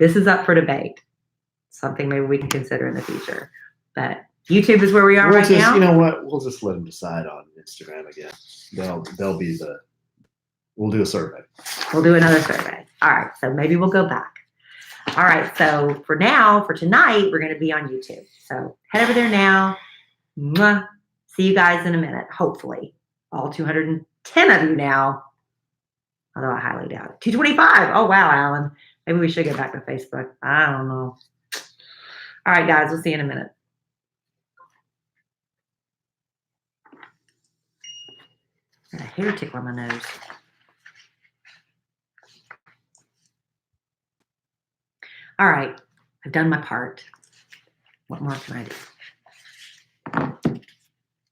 this is up for debate. Something maybe we can consider in the future. But YouTube is where we are now. You know what? We'll just let them decide on Instagram again. They'll be we'll do a survey. We'll do another survey. All right. So maybe we'll go back. All right. So for tonight, we're going to be on YouTube. So head over there now. Mwah. See you guys in a minute. Hopefully. All 210 of you now. Although I highly doubt it. 225. Oh, wow, Alan. Maybe we should get back to Facebook. I don't know. All right, guys. We'll see you in a minute. Got a hair tickle on my nose. All right. I've done my part. What more can I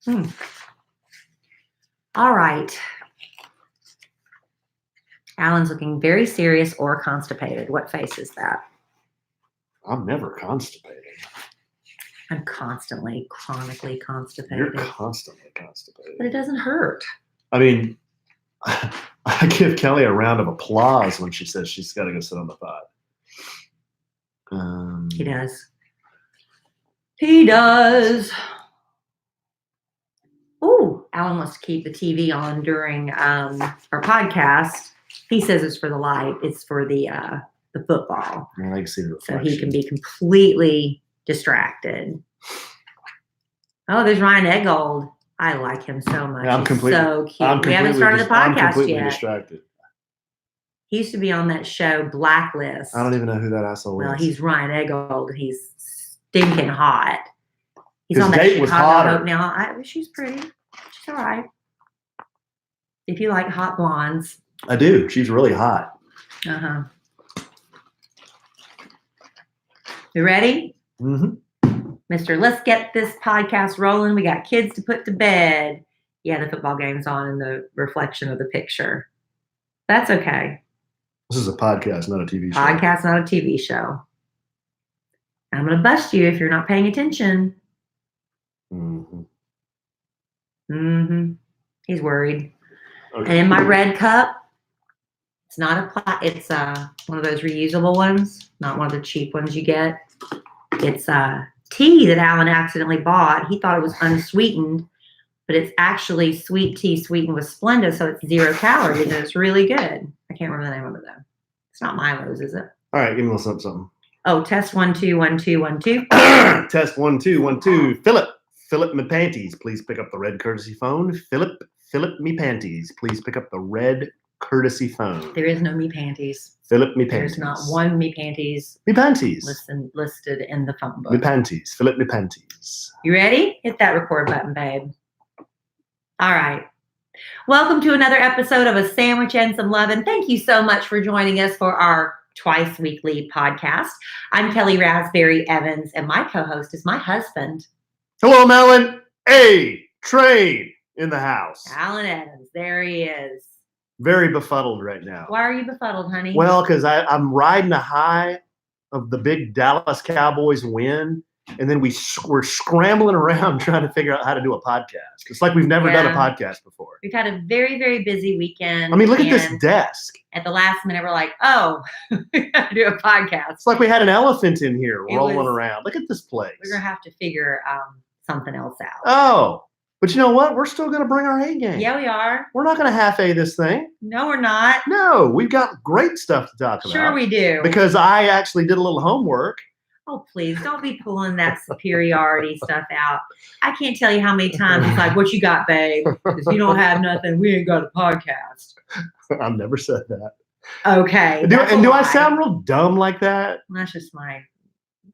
do? All right. Alan's looking very serious or constipated. What face is that? I'm never constipated. I'm constantly, chronically constipated. You're constantly constipated. But it doesn't hurt. I mean, I give Kelly a round of applause when she says she's got to go sit on the pod. He does. He does. Oh, Alan wants to keep the TV on during our podcast. He says it's for the light. It's for the football. I like to see the reflection. So he can be completely distracted. Oh, there's Ryan Eggold. I like him so much. Yeah, He's so cute. We haven't started the podcast I'm completely yet. Distracted. He used to be on that show Blacklist. I don't even know who that asshole is. Well, he's Ryan Eggold. He's stinking hot. He's His on that date was Chicago hotter. Hope now. She's pretty. She's all right. If you like hot blondes. I do. She's really hot. Uh-huh. You ready? Mm-hmm. Mr. Let's get this podcast rolling. We got kids to put to bed. Yeah, the football game's on in the reflection of the picture. That's okay. This is a podcast, not a TV show. Podcast, not a TV show. I'm going to bust you if you're not paying attention. Mm-hmm. Mm-hmm. He's worried. Okay. And in my red cup, it's not it's one of those reusable ones, not one of the cheap ones you get. It's tea that Alan accidentally bought. He thought it was unsweetened, but it's actually sweet tea sweetened with Splenda, so it's 0 calories and it's really good. I can't remember the name of it though. It's not Milo's, is it? All right, give me a little something. Oh, test 1 2 1 2 1 2. Test 1 2 1 2. Philip me panties. Please pick up the red courtesy phone. Philip me panties. Please pick up the red courtesy phone. There is no me panties. Philip me panties. There's not one me panties. Me panties. Listed in the phone book. Me panties. Philip me panties. You ready? Hit that record button, babe. All right. Welcome to another episode of A Sandwich and Some Lovin'. Thank you so much for joining us for our twice weekly podcast. I'm Kelly Raspberry Evans, and my co-host is my husband. Hello, Melon. A train in the house. Alan Evans. There he is. Very befuddled right now. Why are you befuddled, honey? Well, because I'm riding the high of the big Dallas Cowboys win, and then we're scrambling around trying to figure out how to do a podcast. It's like we've never done a podcast before. We've had a very, very busy weekend. I mean, look at this desk. At the last minute, we're like, oh, we got to do a podcast. It's like we had an elephant in here rolling around. Look at this place. We're going to have to figure something else out. Oh, but you know what? We're still going to bring our A game. Yeah, we are. We're not going to half-A this thing. No, we're not. No, we've got great stuff to talk about. Sure we do. Because I actually did a little homework. Oh, please, don't be pulling that superiority stuff out. I can't tell you how many times it's like, what you got, babe? Because you don't have nothing. We ain't got a podcast. I've never said that. Okay. Do I sound real dumb like that? That's just my...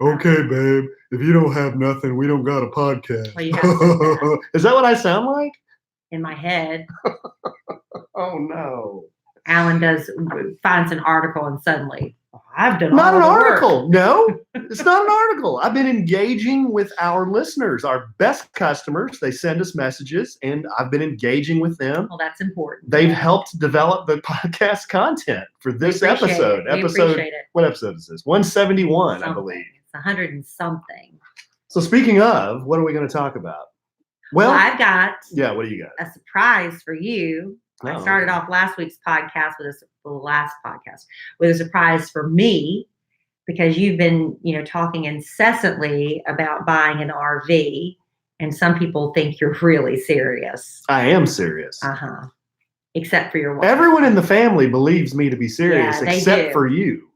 Okay, babe. If you don't have nothing, we don't got a podcast. Well, you have that. Is that what I sound like? In my head. Oh, no. Alan finds an article and suddenly, I've done not all an the article. Work. No, it's not an article. I've been engaging with our listeners, our best customers. They send us messages, and I've been engaging with them. Well, that's important. They've helped develop the podcast content for this episode. We appreciate it. What episode is this? 171, something. I believe. It's 100 and something. So speaking of, what are we going to talk about? Well, I've got. Yeah, what do you got? A surprise for you. Oh, I started off last week's podcast with a surprise for me. because you've been, talking incessantly about buying an RV, and some people think you're really serious. I am serious. Uh-huh. Except for your wife. Everyone in the family believes me to be serious, Yeah, they except do. for you.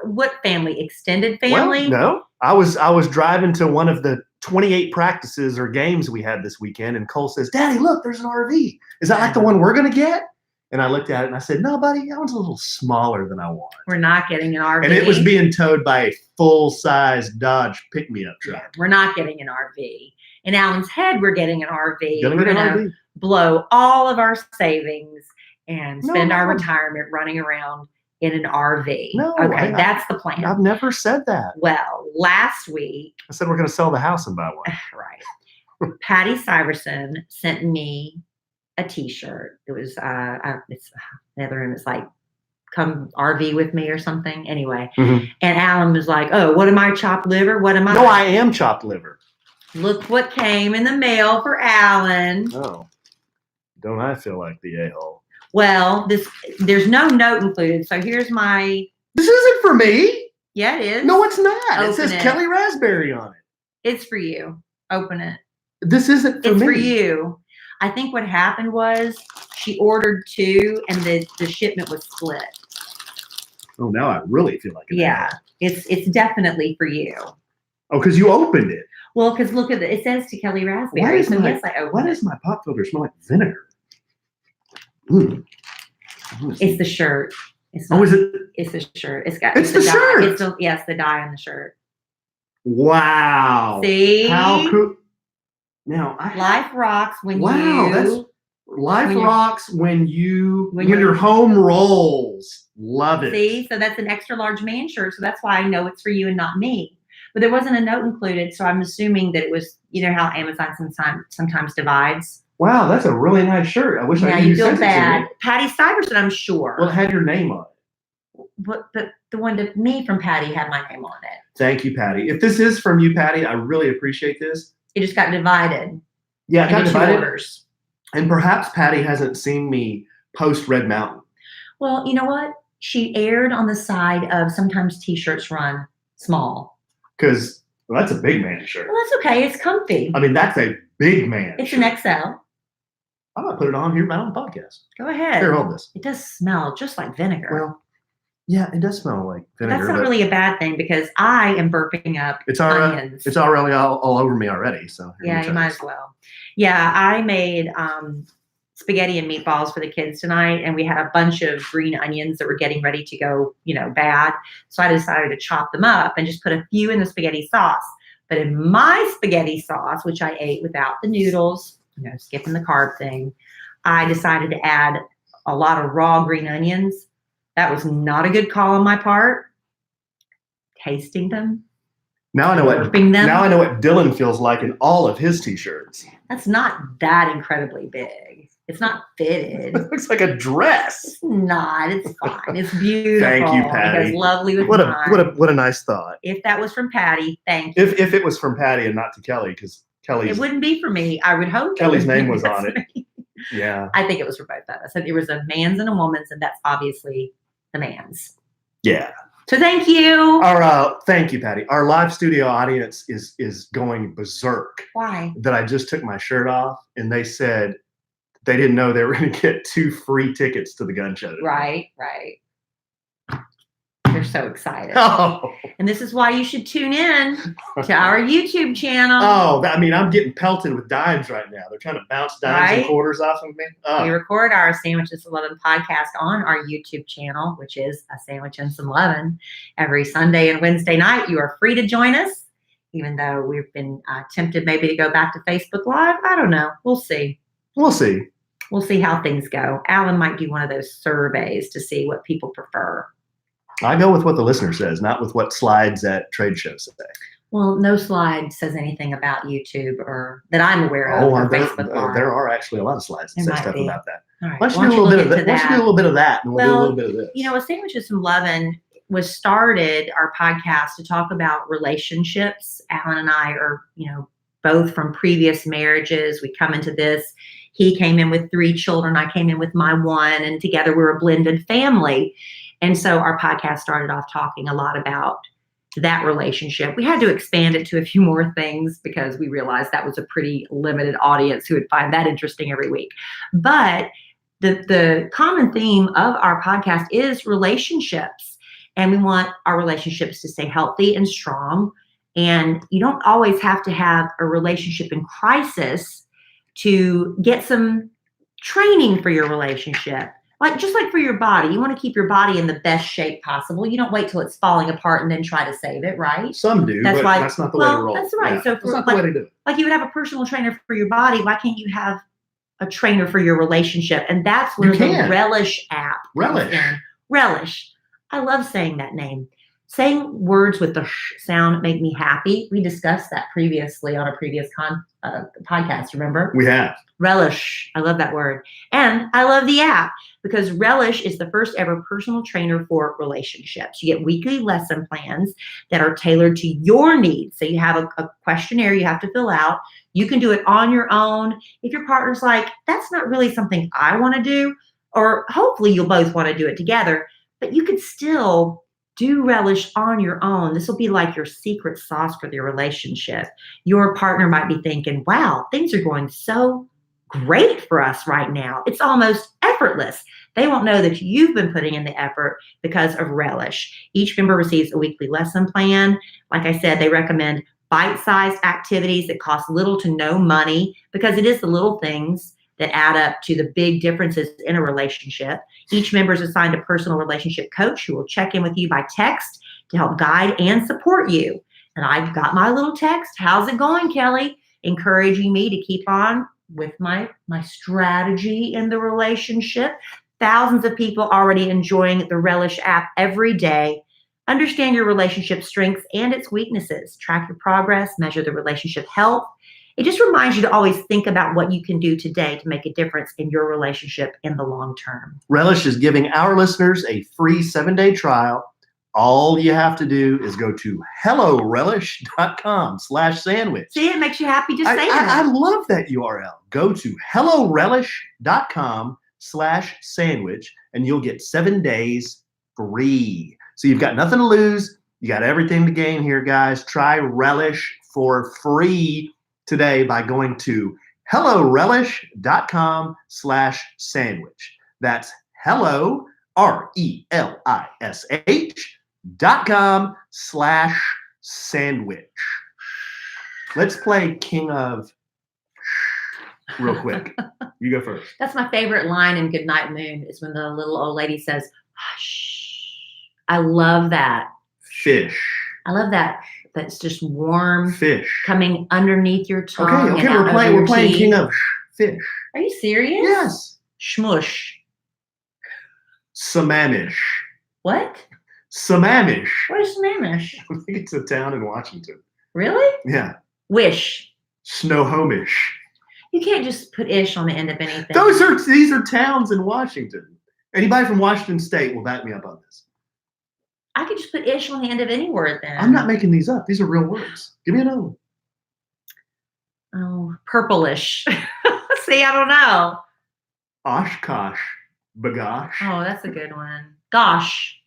What family? Extended family? Well, no. I was driving to one of the 28 practices or games we had this weekend, and Cole says, "Daddy, look, there's an RV. Is that like the one we're going to get?" And I looked at it and I said, "No, buddy, that one's a little smaller than I want." We're not getting an RV. And it was being towed by a full-size Dodge pick-me-up truck. Yeah, we're not getting an RV. In Alan's head, we're getting an RV. Gonna We're get an going to RV. blow all of our savings and spend our No. retirement running around in an RV. No, Okay, that's the plan. I've never said that. Well, last week, I said we're going to sell the house and buy one. right, Patty Syverson sent me a T-shirt. It was it's the other room is like, "Come RV with me" or something. Anyway, Mhm. And Alan was like, "Oh, what am I, chopped liver? What am I?" No, I am chopped liver. Look what came in the mail for Alan. Oh, don't I feel like the a-hole? Well, there's no note included, so here's my. This isn't for me. Yeah, it is. No, it's not. Open It says it. Kelly Raspberry on it. It's for you. Open it. This isn't for It's me. for you. I think what happened was she ordered 2, and the shipment was split. Oh, now I really feel like it. Yeah, it's definitely for you. Oh, because you opened it. Well, because look at it says to Kelly Raspberry. So yes, I opened Why it. does my pop filter smell like vinegar? Mm. It's the shirt. It's Oh, not, is it? It's the shirt. It's got. It's the dye. shirt. It's the dye on the shirt. Wow. See? How cool. Now, Life rocks when wow, that's you. life rocks when when your home rolls. Love it. See, so that's an extra large man shirt. So that's why I know it's for you and not me. But there wasn't a note included, so I'm assuming that it was. You know how Amazon sometimes divides. Wow, that's a really nice shirt. I wish I Yeah, knew you you feel sent it to bad. me. Patty Syverson, I'm sure. Well, it had your name on it. But the one to me from Patty had my name on it. Thank you, Patty. If this is from you, Patty, I really appreciate this. It just got divided. Yeah, it got into 2 divided. orders. And perhaps Patty hasn't seen me post Red Mountain. Well, you know what? She erred on the side of sometimes T-shirts run small. Because that's a big man shirt. Well, that's okay. It's comfy. I mean, that's a big man It's shirt. an XL. I'm going to put it on here on the podcast. Go ahead. Here, hold this. It does smell just like vinegar. Well, yeah, it does smell like vinegar. That's not really a bad thing because I am burping up It's already onions. It's already all over me already. So here, Yeah, you might as well. Yeah, I made spaghetti and meatballs for the kids tonight, and we had a bunch of green onions that were getting ready to go, bad. So I decided to chop them up and just put a few in the spaghetti sauce. But in my spaghetti sauce, which I ate without the noodles, skipping the carb thing, I decided to add a lot of raw green onions. That was not a good call on my part. Tasting them. Now I know what Burping them. Now I know what Dylan feels like in all of his t-shirts. That's not that incredibly big. It's not fitted. It looks like a dress. It's not. It's fine. It's beautiful. Thank you, Patty. It goes lovely with What mine. a nice thought. If that was from Patty, thank you. If it was from Patty and not to Kelly, because Kelly's It wouldn't be for me. I would hope. Kelly's it would name be was on just it. me. Yeah. I think it was for both of us. So there was a man's and a woman's, and that's obviously the man's. Yeah. So thank you. Thank you, Patty. Our live studio audience is going berserk. Why? That I just took my shirt off, and they said they didn't know they were going to get 2 free tickets to the gun show today. Right. They're so excited. Oh. And this is why you should tune in to our YouTube channel. I'm getting pelted with dimes right now. They're trying to bounce dimes and Right? quarters off of me. We Oh. record our Sandwiches and Lovin' podcast on our YouTube channel, which is A Sandwich and Some Lovin'. Every Sunday and Wednesday night, you are free to join us, even though we've been tempted maybe to go back to Facebook Live. I don't know. We'll see. We'll see. We'll see how things go. Alan might do one of those surveys to see what people prefer. I go with what the listener says, not with what slides at trade shows say. Well, no slide says anything about YouTube or that I'm aware of. or Facebook Live. There are actually a lot of slides that There say might stuff be. about that. All right. Why don't Why you do a little bit of look that? into Why don't you do a little bit of that, and we'll do a little bit of this. A Sandwich with Some Lovin' was started, our podcast, to talk about relationships. Alan and I are, both from previous marriages. We come into this. He came in with 3 children. I came in with my 1, and together we're a blended family. And so our podcast started off talking a lot about that relationship. We had to expand it to a few more things because we realized that was a pretty limited audience who would find that interesting every week. But the common theme of our podcast is relationships. And we want our relationships to stay healthy and strong. And you don't always have to have a relationship in crisis to get some training for your relationship. Just like for your body, you want to keep your body in the best shape possible. You don't wait till it's falling apart and then try to save it, right? Some do, but that's not the way to roll. That's right. Yeah, So that's not the way to do it. Like you would have a personal trainer for your body, why can't you have a trainer for your relationship? And that's where the Relish app comes in. Relish. I love saying that name. Saying words with the sh sound make me happy. We discussed that previously on a previous podcast, remember? We have. Relish. I love that word. And I love the app because Relish is the first ever personal trainer for relationships. You get weekly lesson plans that are tailored to your needs. So you have a questionnaire you have to fill out. You can do it on your own. If your partner's like, that's not really something I want to do, or hopefully you'll both want to do it together, but you could still do Relish on your own. This will be like your secret sauce for your relationship. Your partner might be thinking, wow, things are going so great for us right now. It's almost effortless. They won't know that you've been putting in the effort because of Relish. Each member receives a weekly lesson plan. Like I said, they recommend bite-sized activities that cost little to no money because it is the little things that add up to the big differences in a relationship. Each member is assigned a personal relationship coach who will check in with you by text to help guide and support you. And I got my little text. How's it going, Kelly? Encouraging me to keep on with my strategy in the relationship. Thousands of people already enjoying the Relish app every day. Understand your relationship strengths and its weaknesses. Track your progress, measure the relationship health. It just reminds you to always think about what you can do today to make a difference in your relationship in the long term. Relish is giving our listeners a free 7-day trial. All you have to do is go to hellorelish.com/sandwich. See, it makes you happy just saying I love that URL. Go to hellorelish.com/sandwich and you'll get 7 days free. So you've got nothing to lose. You got everything to gain here, guys. Try Relish for free today by going to hellorelish.com/sandwich. That's hello, RELISH.com/sandwich. Let's play King of real quick. You go first. That's my favorite line in Goodnight Moon is when the little old lady says, hush. I love that. Fish. I love that. That's just warm fish coming underneath your tongue. Okay, we're playing King of Fish. Are you serious? Yes. Shmush. Sammamish. What? Sammamish. What is Sammamish? I think it's a town in Washington. Really? Yeah. Wish. Snohomish. You can't just put ish on the end of anything. These are towns in Washington. Anybody from Washington State will back me up on this. I could just put ish on the end of any word then. I'm not making these up. These are real words. Give me another one. Oh, purplish. See, I don't know. Oshkosh. Bagosh. Oh, that's a good one. Gosh.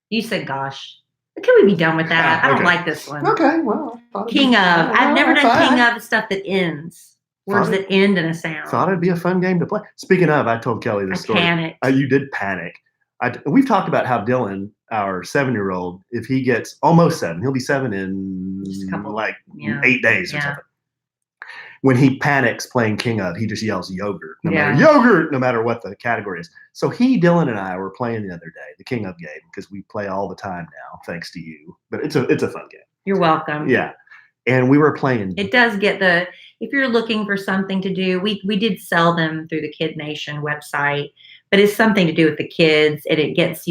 You said gosh. Can we be done with that? I don't like this one. Okay, well. King of. I've never done king of stuff that ends. Words that end in a sound. Thought it'd be a fun game to play. Speaking of, I told Kelly this story. I panicked. You did panic. We've talked about how Dylan, our 7-year-old, if he gets almost 7, he'll be 7 in 8 days or something. When he panics playing King of, he just yells yogurt, yogurt, no matter what the category is. So Dylan and I were playing the other day, the King of game, because we play all the time now, thanks to you. But it's a fun game. You're welcome. Yeah. And we were playing. It does get if you're looking for something to do, we did sell them through the Kid Nation website, but it's something to do with the kids, and it gets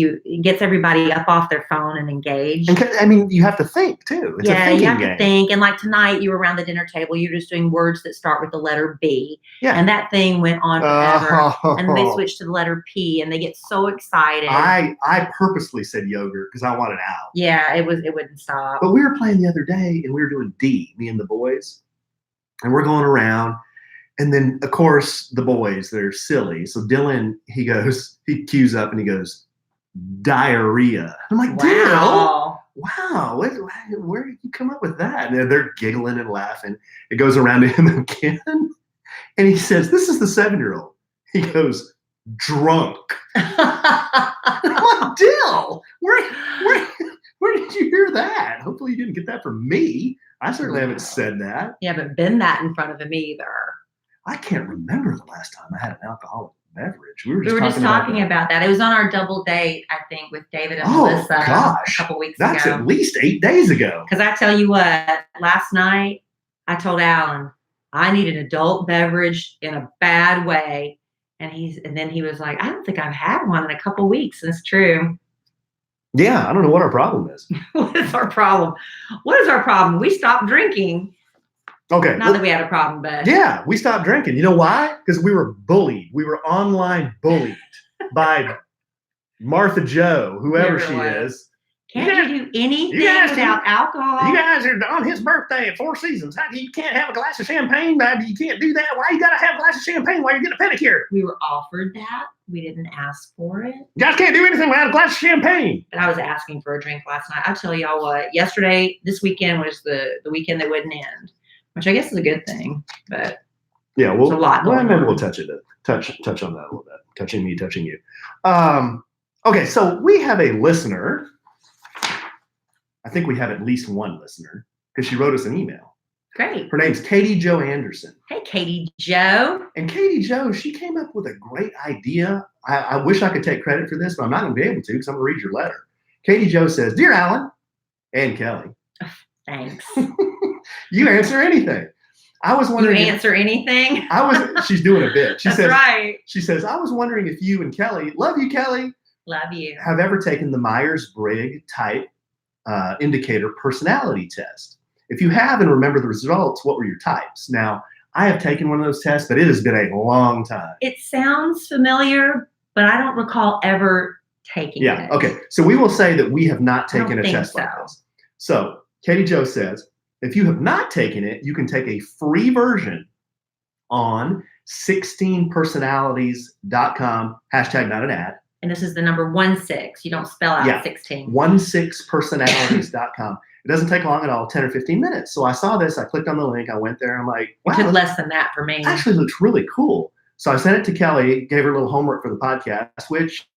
everybody up off their phone and engaged. And I mean, you have to think too. It's a thinking you have game. to think. And like tonight, you were around the dinner table, you're just doing words that start with the letter B. Yeah. And that thing went on forever. And then they switched to the letter P, and they get so excited. I purposely said yogurt because I wanted out. Yeah, it wouldn't stop. But we were playing the other day, and we were doing D, me and the boys, and we're going around. And then, of course, the boys, they're silly. So Dylan, he cues up and he goes, diarrhea. I'm like, Dale, Wow. wow, where did you come up with that? And they're giggling and laughing. It goes around to him again. And he says, this is the 7-year-old. He goes, drunk. I'm like, Dill, where did you hear that? Hopefully you didn't get that from me. I certainly haven't said that. You haven't been that in front of him either. I can't remember the last time I had an alcoholic beverage. We were just talking about that. It was on our double date, I think, with David and Melissa gosh, a couple weeks that's ago. at least 8 days ago. Because I tell you what, last night I told Alan I need an adult beverage in a bad way, and then he was like, I don't think I've had one in a couple weeks. And it's true. Yeah, I don't know what our problem is. What is our problem? What is our problem? We stopped drinking. Okay. Not that we had a problem, but yeah, we stopped drinking. You know why? Because we were bullied. We were online bullied by Martha Joe, whoever she is. Can't you do anything without alcohol? You guys are on his birthday at Four Seasons. You can't have a glass of champagne, baby. You can't do that. Why you gotta have a glass of champagne while you're getting a pedicure? We were offered that. We didn't ask for it. You guys can't do anything without a glass of champagne. But I was asking for a drink last night. I'll tell y'all what. This weekend was the weekend that wouldn't end, which I guess is a good thing. But yeah, there's a lot going maybe on. We'll touch on that a little bit. Touching me, touching you. Okay, so we have a listener. I think we have at least one listener because she wrote us an email. Great. Her name's Katie Jo Anderson. Hey, Katie Jo. And Katie Jo, she came up with a great idea. I wish I could take credit for this, but I'm not going to be able to because I'm going to read your letter. Katie Jo says, Dear Alan and Kelly. Thanks. You answer anything. I was wondering. You answer anything? She's doing a bit. She That's says, right. She says, I was wondering if you and Kelly, love you, Kelly. Love you. Have ever taken the Myers-Briggs type indicator personality test. If you have and remember the results, what were your types? Now, I have taken one of those tests, but it has been a long time. It sounds familiar, but I don't recall ever taking it. Yeah, okay. So we will say that we have not taken a test like this. So Katie Jo says, if you have not taken it, you can take a free version on 16personalities.com, hashtag not an ad. And this is the number 16. You don't spell out 16. 16personalities.com. It doesn't take long at all, 10 or 15 minutes. So I saw this, I clicked on the link, I went there, and I'm like, wow. It took less than that for me. Actually looks really cool. So I sent it to Kelly, gave her a little homework for the podcast, which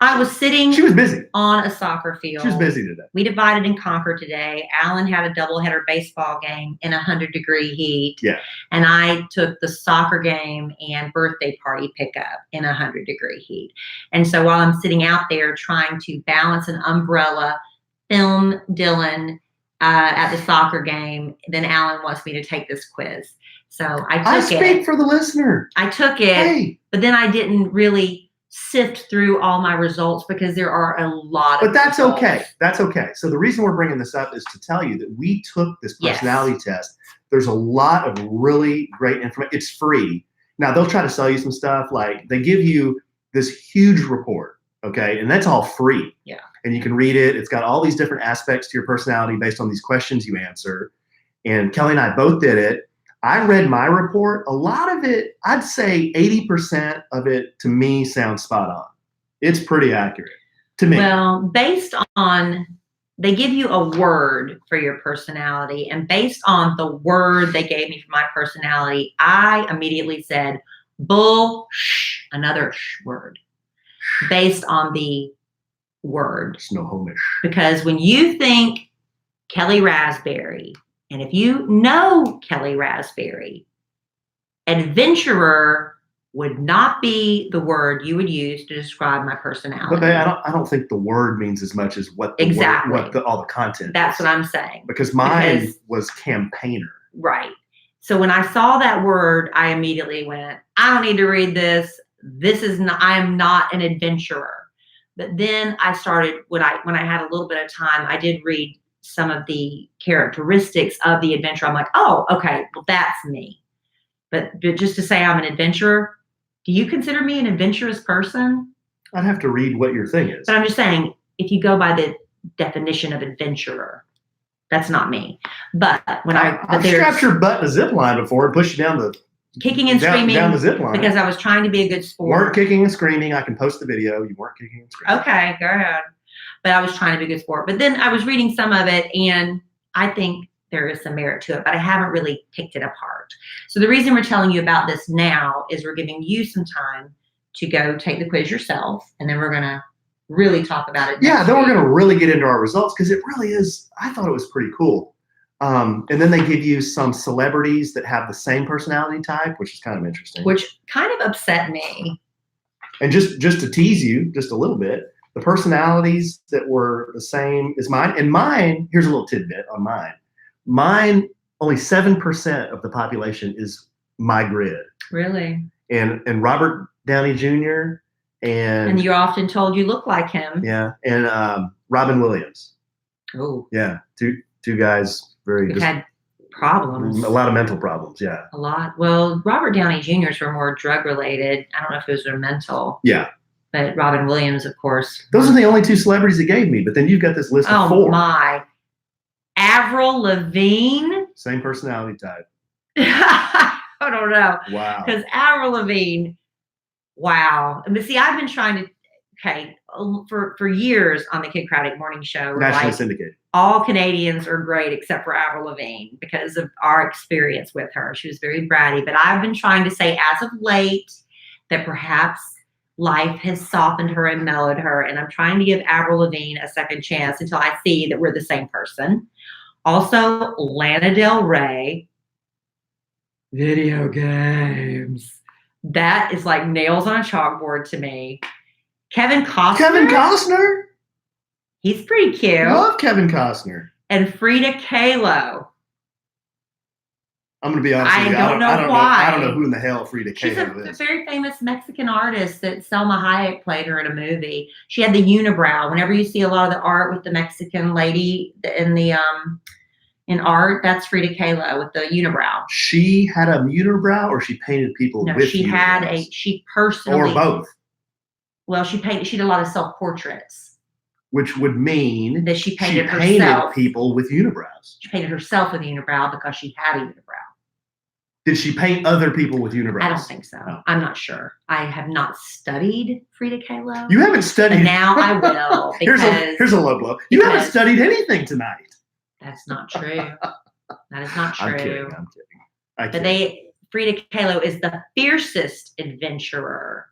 I was sitting she was busy on a soccer field. She was busy today. We divided and conquered today. Alan had a doubleheader baseball game in 100-degree heat. Yeah. And I took the soccer game and birthday party pickup in 100-degree heat. And so while I'm sitting out there trying to balance an umbrella, film Dylan at the soccer game, then Alan wants me to take this quiz. So I took it. I speak for the listener. I took it, but then I didn't really sift through all my results because there are a lot of But that's results. okay. That's okay. So the reason we're bringing this up is to tell you that we took this personality test. There's a lot of really great information. It's free. Now, they'll try to sell you some stuff. Like they give you this huge report, okay? And that's all free. Yeah. And you can read it. It's got all these different aspects to your personality based on these questions you answer. And Kelly and I both did it. I read my report. A lot of it, I'd say 80% of it to me sounds spot on. It's pretty accurate to me. Well, based on, they give you a word for your personality, and based on the word they gave me for my personality, I immediately said another word, based on the word. Snohomish. Because when you think Kelly Raspberry, and if you know Kelly Raspberry, adventurer would not be the word you would use to describe my personality. But I don't think the word means as much as what the word, all the content. That's what I'm saying. Because mine was campaigner. Right. So when I saw that word, I immediately went, I don't need to read this. I am not an adventurer. But then I started, when I had a little bit of time, I did read some of the characteristics of the adventurer. I'm like, oh, okay, well, that's me. But just to say I'm an adventurer, do you consider me an adventurous person? I'd have to read what your thing is. But I'm just saying, if you go by the definition of adventurer, that's not me. But when I've strapped your butt in a zip line before and pushed you down the kicking and down screaming the zip line. because I was trying to be a good sport. Weren't kicking and screaming. I can post the video. You weren't kicking and screaming. Okay, go ahead. But I was trying to be a good sport. But then I was reading some of it, and I think there is some merit to it, but I haven't really picked it apart. So the reason we're telling you about this now is we're giving you some time to go take the quiz yourself, and then we're going to really talk about it. Yeah, then we're going to really get into our results because it really is. I thought it was pretty cool. And then they give you some celebrities that have the same personality type, which is kind of interesting. Which kind of upset me. And just to tease you just a little bit, the personalities that were the same as mine, and mine, here's a little tidbit on mine. Mine, only 7% of the population is my grid. Really? And Robert Downey Jr. And you're often told you look like him. Yeah, and Robin Williams. Oh. Yeah, two guys Who've had problems. A lot of mental problems, yeah. A lot. Well, Robert Downey Jr.'s were more drug related. I don't know if those were mental. Yeah. But Robin Williams, of course. Those are the only two celebrities that gave me, but then you've got this list of 4. Oh my. Avril Lavigne. Same personality type. I don't know. Wow. Because Avril Lavigne, wow. But see, I've been trying to, for years on the Kid Craddock Morning Show. Nationally syndicated. All Canadians are great except for Avril Lavigne because of our experience with her. She was very bratty. But I've been trying to say as of late that perhaps life has softened her and mellowed her. And I'm trying to give Avril Lavigne a second chance until I see that we're the same person. Also, Lana Del Rey. Video games. That is like nails on a chalkboard to me. Kevin Costner. He's pretty cute. Love Kevin Costner. And Frida Kahlo. I'm going to be honest with you. I don't know why. I don't know who in the hell Frida She's Kahlo is. She's a very famous Mexican artist that Selma Hayek played her in a movie. She had the unibrow. Whenever you see a lot of the art with the Mexican lady in art, that's Frida Kahlo with the unibrow. She had a unibrow, or she painted people with unibrows? She personally. Or both. Well, she did a lot of self-portraits. Which would mean that she painted herself. People with unibrows. She painted herself with a unibrow because she had a unibrow. Did she paint other people with unibrows? I don't think so. No. I'm not sure. I have not studied Frida Kahlo. You haven't studied. But now I will. Here's a low blow. You haven't studied anything tonight. That's not true. That is not true. I'm kidding. Frida Kahlo is the fiercest adventurer.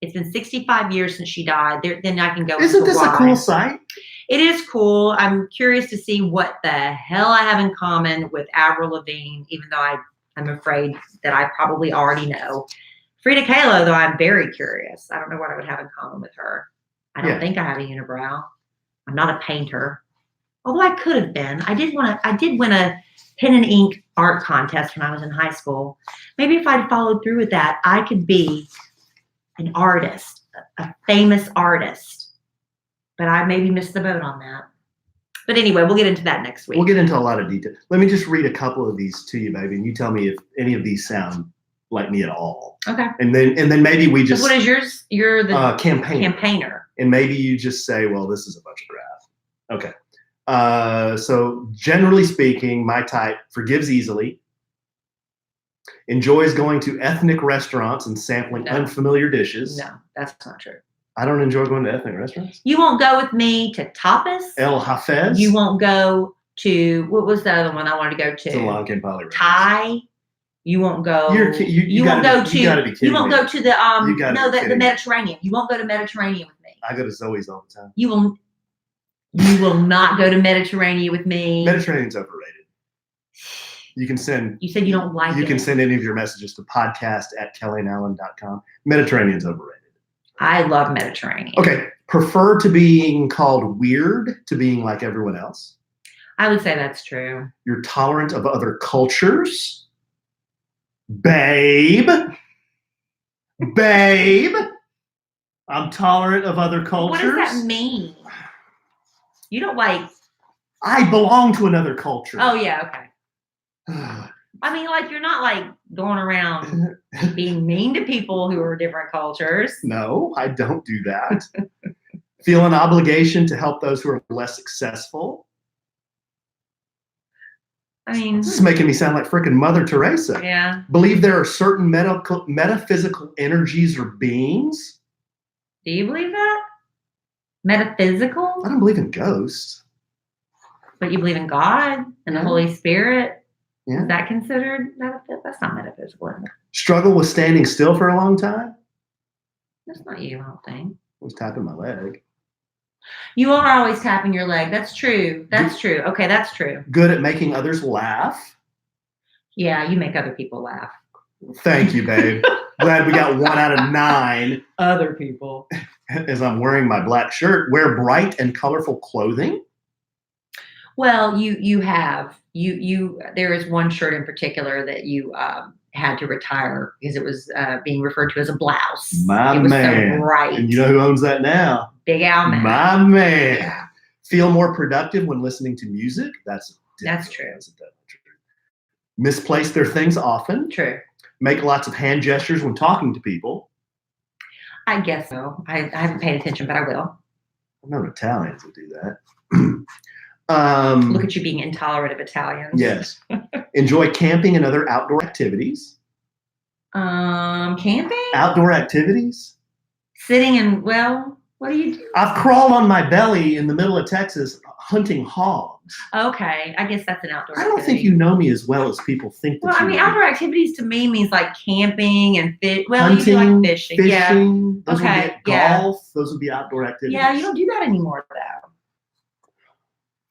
It's been 65 years since she died. Then I can go. Isn't this a cool site? It is cool. I'm curious to see what the hell I have in common with Avril Lavigne, even though I'm afraid that I probably already know. Frida Kahlo, though, I'm very curious. I don't know what I would have in common with her. I don't think I have a unibrow. I'm not a painter, although I could have been. I did win a pen and ink art contest when I was in high school. Maybe if I'd followed through with that, I could be an artist, a famous artist. But I maybe missed the boat on that. But anyway, we'll get into that next week. We'll get into a lot of detail. Let me just read a couple of these to you, baby, and you tell me if any of these sound like me at all. Okay. And then maybe we just. So what is yours? You're the campaigner. And maybe you just say, well, this is a bunch of crap. Okay. So generally speaking, my type forgives easily, enjoys going to ethnic restaurants and sampling unfamiliar dishes. No, that's not true. I don't enjoy going to ethnic restaurants. You won't go with me to Tapas. El Hafez. You won't go to, what was the other one I wanted to go to? The Lankan Poly. Thai. You won't go. You won't go to. You gotta be kidding me. You won't go to the Mediterranean. You won't go to Mediterranean with me. I go to Zoe's all the time. You will not go to Mediterranean with me. Mediterranean's overrated. You can send. You said you don't like it. You can send any of your messages to podcast@kellyandallen.com. Mediterranean's overrated. I love Mediterranean. Okay. Prefer to being called weird to being like everyone else? I would say that's true. You're tolerant of other cultures? Babe. I'm tolerant of other cultures. What does that mean? You don't like. I belong to another culture. Oh, yeah. Okay. I mean, like, you're not like going around being mean to people who are different cultures. No, I don't do that. Feel an obligation to help those who are less successful. I mean, This is making me sound like freaking Mother Teresa. yeah. Believe there are certain metaphysical energies or beings. Do you believe that? Metaphysical? I don't believe in ghosts. But you believe in God and the Yeah. Holy Spirit? Yeah. Is that considered metaphysical? That's not metaphysical, is it? Struggle with standing still for a long time. That's not you, I don't think. I was tapping my leg. You are always tapping your leg. That's true. That's true. Okay, that's true. Good at making others laugh. Yeah, you make other people laugh. Thank you, babe. Glad we got 1 out of 9. Other people. As I'm wearing my black shirt, wear bright and colorful clothing. Well, you have there is one shirt in particular that you had to retire because it was being referred to as a blouse. My it was man. so bright. And you know who owns that now? Big Al man. My man. Feel more productive when listening to music. That's true. That's definitely true. Misplace their things often. True. Make lots of hand gestures when talking to people. I guess so. I haven't paid attention, but I will. I know Italians will do that. Look at you being intolerant of Italians. Yes. Enjoy camping and other outdoor activities. Camping? Outdoor activities? Sitting and, well, what do you do? I've crawled on my belly in the middle of Texas hunting hogs. Okay, I guess that's an outdoor I don't activity. think you know me as well as people think that Well, I you mean, do. outdoor activies to me means like camping and well, Hunting, you do like fishing. Yeah. those Okay, would be yeah. golf, those would be outdoor activities. Yeah, you don't do that anymore, though.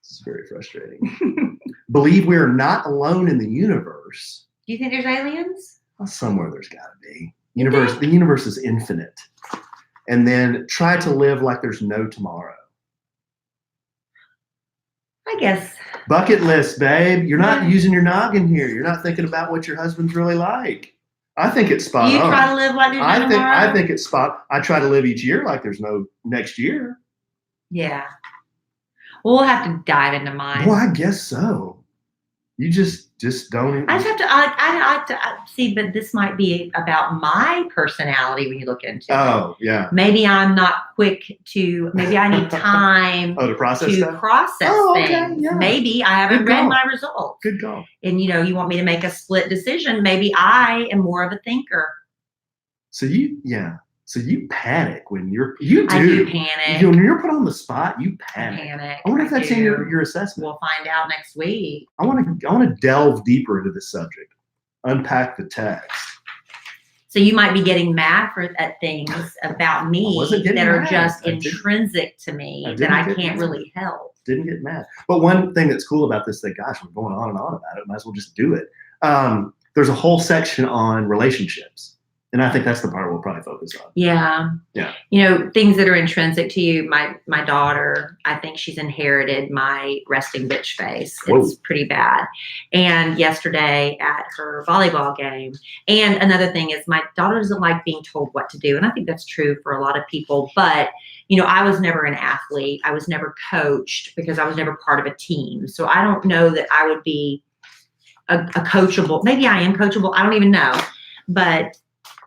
It's very frustrating. Believe we are not alone in the universe. Do you think there's aliens? Well, somewhere there's got to be. You think? The universe is infinite. And then try to live like there's no tomorrow. I guess. Bucket list, babe. You're not Yeah. using your noggin here. You're not thinking about what your husband's really like. I think it's spot You on. try to live like there's no I tomorrow? think it's spot. I try to live each year like there's no next year. Yeah. We'll have to dive into mine. Well, I guess so. You just don't. I just have to. I like to see, but this might be about my personality when you look into it. Oh, yeah. Maybe I'm not quick to. Maybe I need time Oh, to process to stuff? process Oh, okay, things. yeah. Maybe I haven't Good read call. my results. Good call. And you want me to make a split decision. Maybe I am more of a thinker. So you panic when you do. I do panic. When you're put on the spot, you panic. Panic. I wonder if that's in do. your assessment. We'll find out next week. I want to delve deeper into this subject, unpack the text. So you might be getting mad at things about me wasn't getting that are mad. just I didn't- intrinsic to me I that didn't I get can't mad. really help. Didn't get mad. But one thing that's cool about this thing, gosh, we're going on and on about it. Might as well just do it. There's a whole section on relationships. And I think that's the part we'll probably focus on. Yeah. Yeah. Things that are intrinsic to you. My daughter, I think she's inherited my resting bitch face. Whoa. It's pretty bad. And yesterday at her volleyball game. And another thing is my daughter doesn't like being told what to do. And I think that's true for a lot of people. But, I was never an athlete. I was never coached because I was never part of a team. So I don't know that I would be a coachable. Maybe I am coachable. I don't even know. But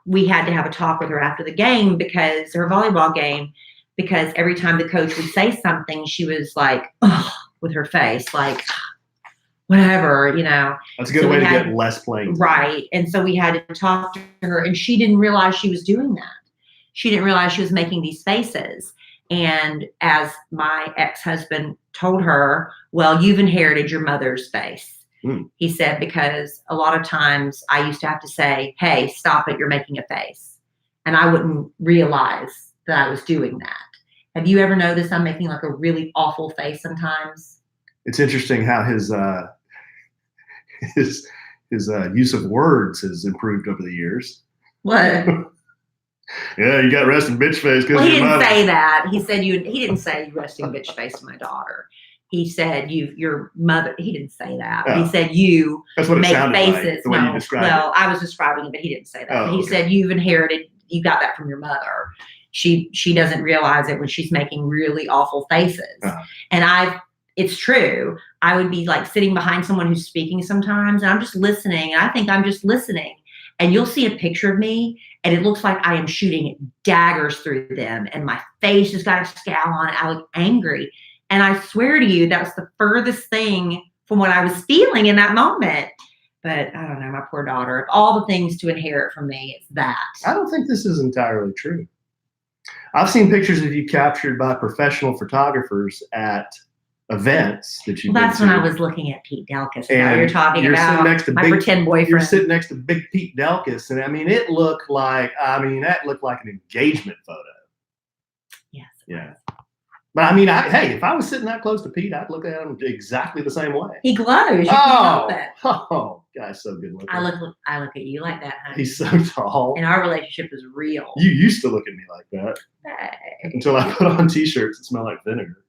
we had to have a talk with her after the game because her volleyball game, because every time the coach would say something, she was like, oh, with her face, like, whatever, That's a good So way we to had- get less playing time. Right. And so we had to talk to her, and she didn't realize she was doing that. She didn't realize she was making these faces. And as my ex-husband told her, well, you've inherited your mother's face. He said, because a lot of times I used to have to say, hey, stop it, you're making a face. And I wouldn't realize that I was doing that. Have you ever noticed I'm making like a really awful face sometimes? It's interesting how his use of words has improved over the years. What? Yeah, you got resting bitch face because Well, he your didn't mother. say that. He said he didn't say you resting bitch face to my daughter. He said your mother. He didn't say that. Oh. He said you That's what it make sounded like. faces. The way you No, described well, I was describing it, but he didn't say that. Oh, But he okay. said you got that from your mother. She doesn't realize it when she's making really awful faces. Uh-huh. And it's true. I would be like sitting behind someone who's speaking sometimes, and I'm just listening. And I think I'm just listening. And you'll see a picture of me, and it looks like I am shooting daggers through them, and my face has got a scowl on it. I look angry. And I swear to you, that was the furthest thing from what I was feeling in that moment. But I don't know, my poor daughter. Of all the things to inherit from me, it's that. I don't think this is entirely true. I've seen pictures of you captured by professional photographers at events that you've Well, that's been when to. I was looking at Pete Delkus. Is that And what you're talking you're about? sitting next to my big- pretend boyfriend. You're sitting next to big Pete Delkus, and I mean, that looked like an engagement photo. Yes. Yeah. But I mean, hey, if I was sitting that close to Pete, I'd look at him exactly the same way. He glows. You can't help it. Oh, guy's so good looking. I look at you like that, honey. He's so tall. And our relationship is real. You used to look at me like that Hey. until I put on t-shirts that smell like vinegar.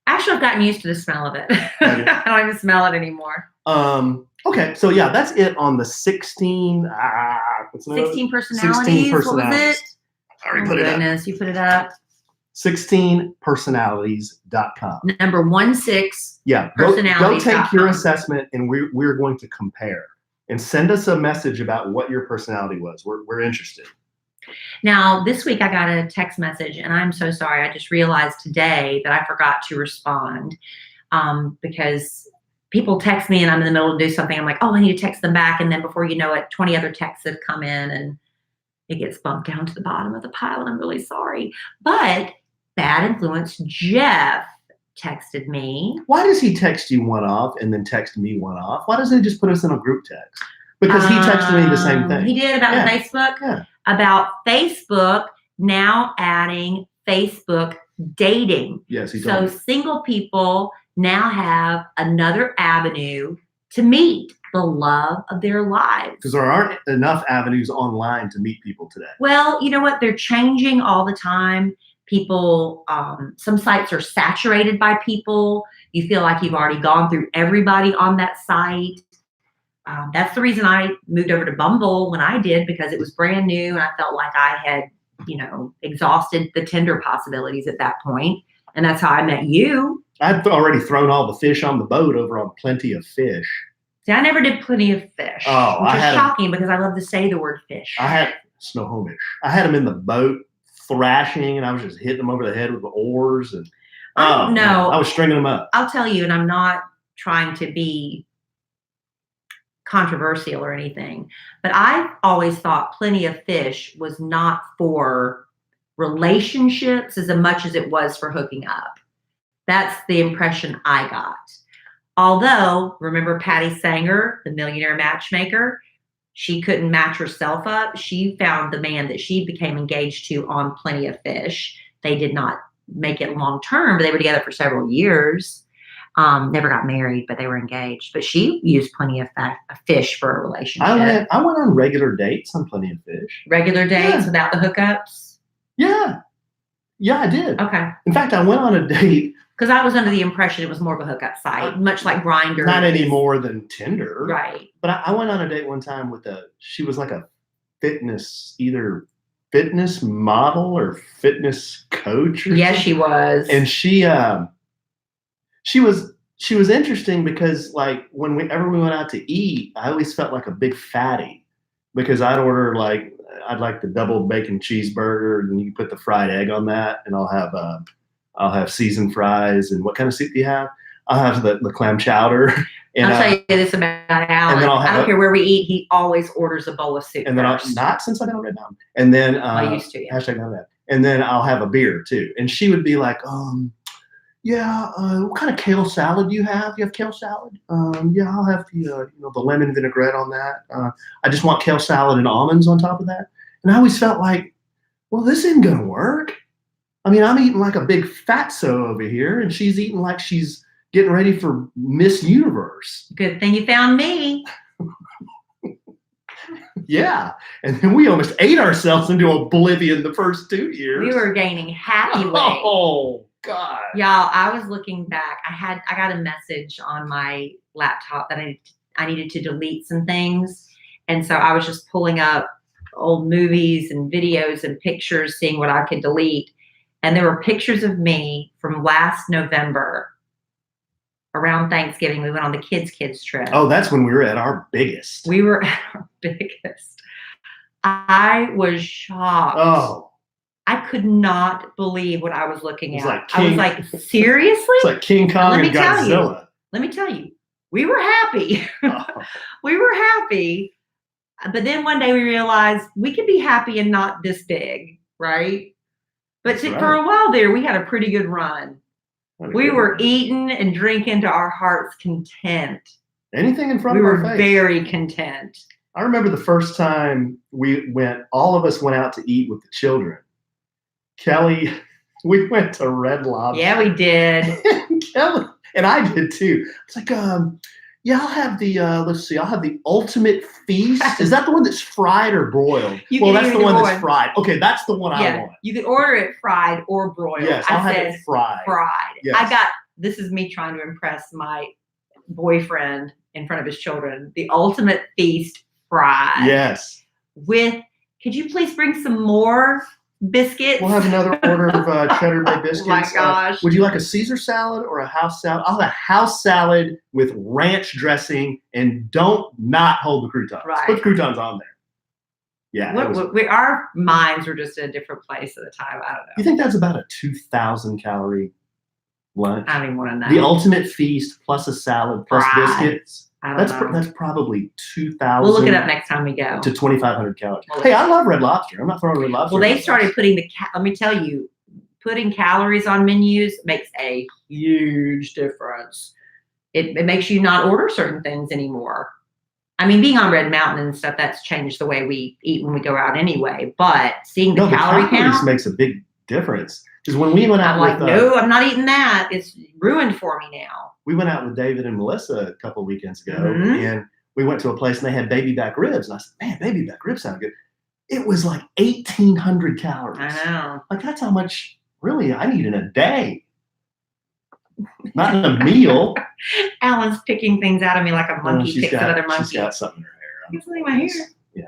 Actually, I've gotten used to the smell of it. I don't even smell it anymore. Okay, so yeah, that's it on the 16. What's the 16 personalities. What was it? I already put it up. Goodness, you put it up. 16personalities.com. Number 16. Yeah, go Personalities. take your assessment, and we're going to compare. And send us a message about what your personality was. We're interested. Now, this week I got a text message, and I'm so sorry. I just realized today that I forgot to respond because people text me and I'm in the middle of doing something. I'm like, oh, I need to text them back. And then before you know it, 20 other texts have come in, and it gets bumped down to the bottom of the pile. And I'm really sorry. But Bad Influence Jeff texted me. Why does he text you one off and then text me one off? Why doesn't he just put us in a group text? Because he texted me the same thing. He did about Facebook. Yeah. About Facebook now adding Facebook dating. Yes, he told me. So single people now have another avenue to meet the love of their lives. Because there aren't enough avenues online to meet people today. Well, you know what? They're changing all the time. People, some sites are saturated by people. You feel like you've already gone through everybody on that site. That's the reason I moved over to Bumble when I did, because it was brand new and I felt like I had, exhausted the Tinder possibilities at that point. And that's how I met you. I'd already thrown all the fish on the boat over on Plenty of Fish. See, I never did Plenty of Fish. Oh, which is shocking because I love to say the word fish. I had Snohomish. I had them in the boat thrashing, and I was just hitting them over the head with the oars. And I don't know. I was stringing them up. I'll tell you, and I'm not trying to be controversial or anything, but I always thought Plenty of Fish was not for relationships as much as it was for hooking up. That's the impression I got. Although, remember Patty Sanger, the millionaire matchmaker? She couldn't match herself up. She found the man that she became engaged to on Plenty of Fish. They did not make it long term, but they were together for several years. Never got married, but they were engaged. But she used Plenty of Fish for a relationship. I went on regular dates on Plenty of Fish. Regular dates without the hookups? Yeah. Yeah, I did. Okay. In fact, I went on a date. Because I was under the impression it was more of a hookup site, much like Grindr. Not any more than Tinder. Right. But I went on a date one time with she was like a either fitness model or fitness coach. Yes, she was. And she was interesting because like whenever we went out to eat, I always felt like a big fatty because I'd order I'd like the double bacon cheeseburger, and you put the fried egg on that, and I'll have seasoned fries. And what kind of soup do you have? I'll have the clam chowder. And I'll tell you this about Alan. And then I don't care where we eat. He always orders a bowl of soup. And then not since I've been on Red Mountain. And then I used to. Yeah. # not that. And then I'll have a beer too. And she would be like, what kind of kale salad do you have? You have kale salad? Yeah, I'll have the lemon vinaigrette on that. I just want kale salad and almonds on top of that. And I always felt like, well, this isn't gonna work. I mean, I'm eating like a big fatso over here, and she's eating like she's getting ready for Miss Universe. Good thing you found me. Yeah. And then we almost ate ourselves into oblivion the first 2 years. We were gaining happy weight. Oh, God. Y'all, I was looking back. I got a message on my laptop that I needed to delete some things. And so I was just pulling up old movies and videos and pictures, seeing what I could delete. And there were pictures of me from last November. Around Thanksgiving, we went on the kids trip. Oh, that's when we were at our biggest. We were at our biggest. I was shocked. Oh. I could not believe what I was looking at. Like I was like, seriously? It's like King Kong and Godzilla. Let me tell you, we were happy. Oh, We were happy. But then one day we realized we could be happy and not this big, right? But That's for right. a while there, we had a pretty good run. what a We good were one. eating and drinking to our heart's content. Anything in front We of our were face. very content. I remember the first time all of us went out to eat with the children. Kelly, we went to Red Lobster. Yeah, we did. Kelly, and I did too. It's like, yeah, I'll have the, let's see, I'll have the ultimate feast. Is that the one that's fried or broiled? You Well, can that's the either one one. that's fried. Okay, that's the one I Yeah, want. you could order it fried or broiled. Yes, I'll I have said it fried. fried. Yes. This is me trying to impress my boyfriend in front of his children. The ultimate feast fried. Yes. Could you please bring some more biscuits? We'll have another order of Cheddar Bay biscuits. Oh my gosh. Would you like a Caesar salad or a house salad? I'll have a house salad with ranch dressing, and don't not hold the croutons. Right. Put the croutons on there. Yeah. Our minds were just in a different place at the time. I don't know. You think that's about a 2,000 calorie lunch? I don't even want to know. The ultimate feast plus a salad plus Fried. biscuits. I don't know. That's probably 2,000. We'll look it up next time we go. To 2,500 calories. Well, Hey, I love Red Lobster. I'm not throwing Red Lobster. Well, in they my started face. putting let me tell you, putting calories on menus makes a huge difference. It makes you not order certain things anymore. I mean, being on Red Mountain and stuff, that's changed the way we eat when we go out anyway. But seeing the calorie calories count makes a big difference. Because when we went out I'm like, with no, I'm not eating that. It's ruined for me now. we went out with David and Melissa a couple of weekends ago, Mhm. and we went to a place and they had baby back ribs. And I said, man, baby back ribs sound good. It was like 1,800 calories. I know. Like, that's how much really I need in a day. Not in a meal. Alan's picking things out of me like a monkey picks another monkey. She's got something in her hair. It's like my hair. Yeah.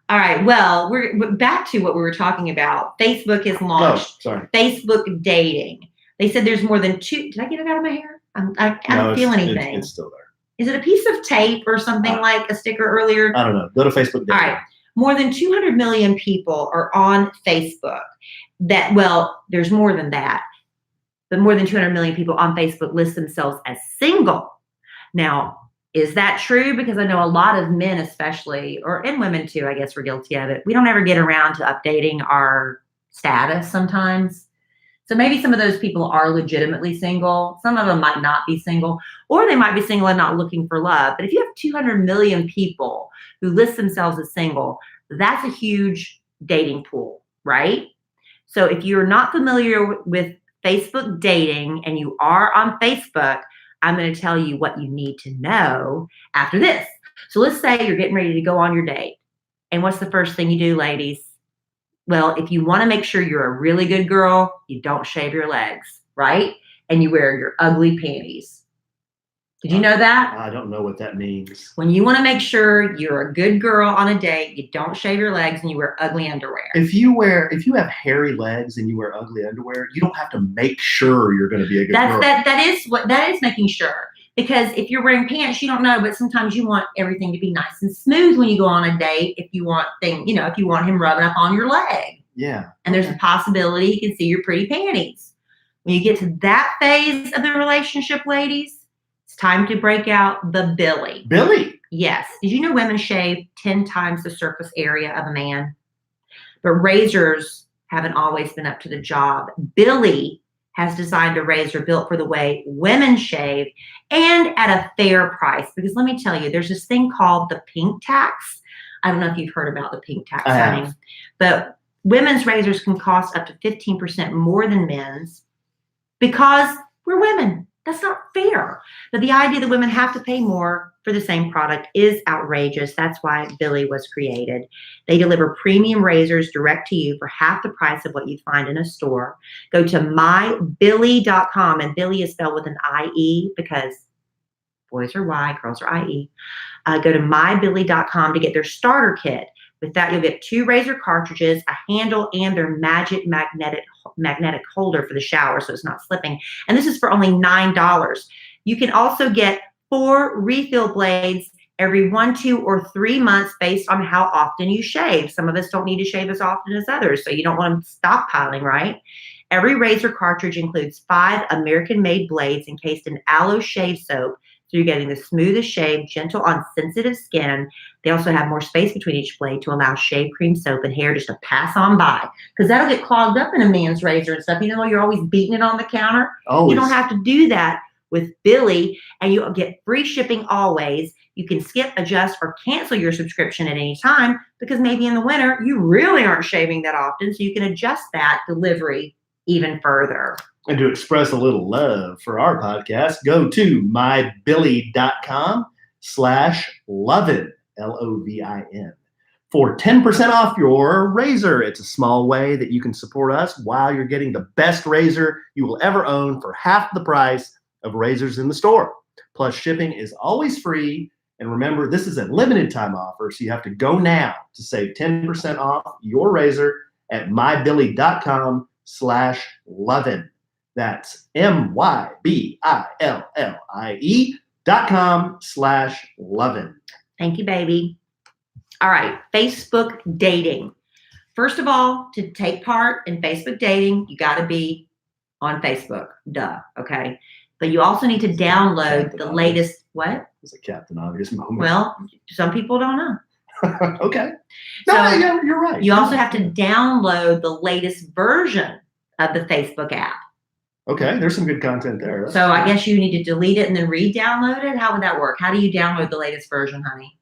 All right. Well, we're back to what we were talking about. Facebook has launched sorry. Facebook dating. They said there's more than two. Did I get it out of my hair? I don't feel anything. It's still there. Is it a piece of tape or something like a sticker earlier? I don't know. Go to Facebook dating. All right. More than 200 million people are on Facebook. There's more than that. But more than 200 million people on Facebook list themselves as single. Now, is that true? Because I know a lot of men especially, and women too, I guess we're guilty of it. We don't ever get around to updating our status sometimes. So maybe some of those people are legitimately single. Some of them might not be single, or they might be single and not looking for love. But if you have 200 million people who list themselves as single, that's a huge dating pool, right? So if you're not familiar with Facebook dating and you are on Facebook, I'm going to tell you what you need to know after this. So let's say you're getting ready to go on your date. And what's the first thing you do, ladies? Well, if you want to make sure you're a really good girl, you don't shave your legs, right? And you wear your ugly panties. Did you know that? I don't know what that means. When you want to make sure you're a good girl on a date, you don't shave your legs and you wear ugly underwear. If you have hairy legs and you wear ugly underwear, you don't have to make sure you're going to be a good girl. That is making sure. Because if you're wearing pants, you don't know, but sometimes you want everything to be nice and smooth when you go on a date. If you want him rubbing up on your leg. Yeah. And there's a possibility he can see your pretty panties. When you get to that phase of the relationship, ladies, it's time to break out the Billy. Billy? Yes. Did you know women shave 10 times the surface area of a man? But razors haven't always been up to the job. Billy has designed a razor built for the way women shave and at a fair price. Because let me tell you, there's this thing called the pink tax. I don't know if you've heard about the pink tax, honey, but women's razors can cost up to 15% more than men's because we're women. That's not fair. But the idea that women have to pay more for the same product is outrageous. That's why Billy was created. They deliver premium razors direct to you for half the price of what you'd find in a store. Go to mybilly.com, and Billy is spelled with an I-E because boys are Y, girls are I-E. Go to mybilly.com to get their starter kit. With that, you'll get 2 razor cartridges, a handle, and their magic magnetic holder for the shower so it's not slipping. And this is for only $9. You can also get 4 refill blades every 1, 2, or 3 months based on how often you shave. Some of us don't need to shave as often as others, so you don't want them stockpiling, right? Every razor cartridge includes 5 American-made blades encased in aloe shave soap So you're getting the smoothest shave, gentle on sensitive skin. They also have more space between each blade to allow shave cream, soap, and hair just to pass on by. Because that'll get clogged up in a man's razor and stuff. You know, you're always beating it on the counter. Always. You don't have to do that with Billy, and you'll get free shipping always. You can skip, adjust, or cancel your subscription at any time because maybe in the winter you really aren't shaving that often, so you can adjust that delivery even further. And to express a little love for our podcast, go to mybilly.com/Lovin, Lovin, for 10% off your razor. It's a small way that you can support us while you're getting the best razor you will ever own for half the price of razors in the store. Plus, shipping is always free. And remember, this is a limited time offer, so you have to go now to save 10% off your razor at mybilly.com/Lovin. That's MYBILLIE.com/Lovin. Thank you, baby. All right, Facebook dating. First of all, to take part in Facebook dating, you got to be on Facebook. Duh. Okay. But you also need to download the latest. What? It's a Captain Obvious moment. Well, some people don't know. Okay. No, So you're right. you also have to download the latest version of the Facebook app. Okay, there's some good content there. So I guess you need to delete it and then re-download it. How would that work? How do you download the latest version, honey?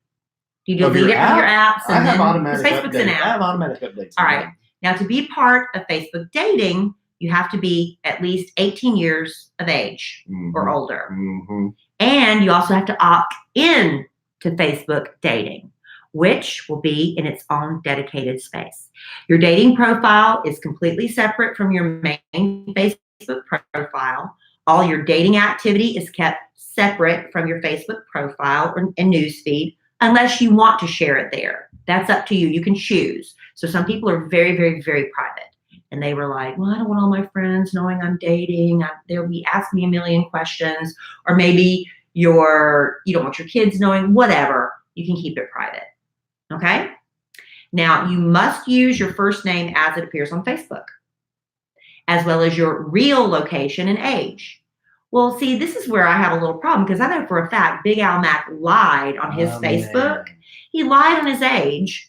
Do you delete it from your apps? I have automatic Facebook's updates. an I app. have automatic updates. All right. Now, to be part of Facebook dating, you have to be at least 18 years of age or older. Mm-hmm. And you also have to opt in to Facebook dating, which will be in its own dedicated space. Your dating profile is completely separate from your main Facebook profile. All your dating activity is kept separate from your Facebook profile and newsfeed, unless you want to share it there. That's up to you. You can choose. So some people are very, very, very private. And they were like, well, I don't want all my friends knowing I'm dating. They'll be asking me a million questions. Or maybe you don't want your kids knowing, whatever. You can keep it private. Okay? Now, you must use your first name as it appears on Facebook, as well as your real location and age. Well, see, this is where I have a little problem because I know for a fact Big Al Mac lied on his Facebook. Man. He lied on his age.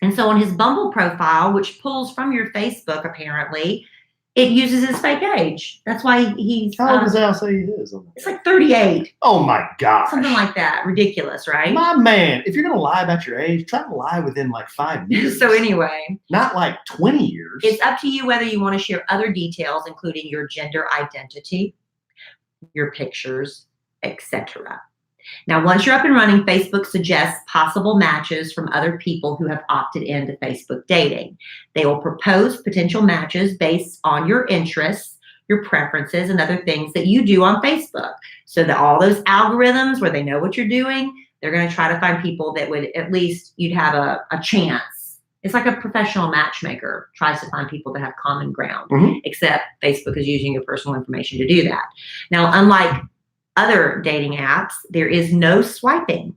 And so on his Bumble profile, which pulls from your Facebook, apparently, it uses his fake age. That's why he's... How old does Al say he is? It's like 38. Oh, my gosh. Something like that. Ridiculous, right? My man, if you're going to lie about your age, try to lie within like 5 years. So anyway. Not like 20 years. It's up to you whether you want to share other details, including your gender identity, your pictures, etc. Now, once you're up and running, Facebook suggests possible matches from other people who have opted into Facebook dating. They will propose potential matches based on your interests, your preferences, and other things that you do on Facebook. So that all those algorithms where they know what you're doing, they're going to try to find people that would at least you'd have a chance. It's like a professional matchmaker tries to find people that have common ground, except Facebook is using your personal information to do that. Now, unlike other dating apps, there is no swiping.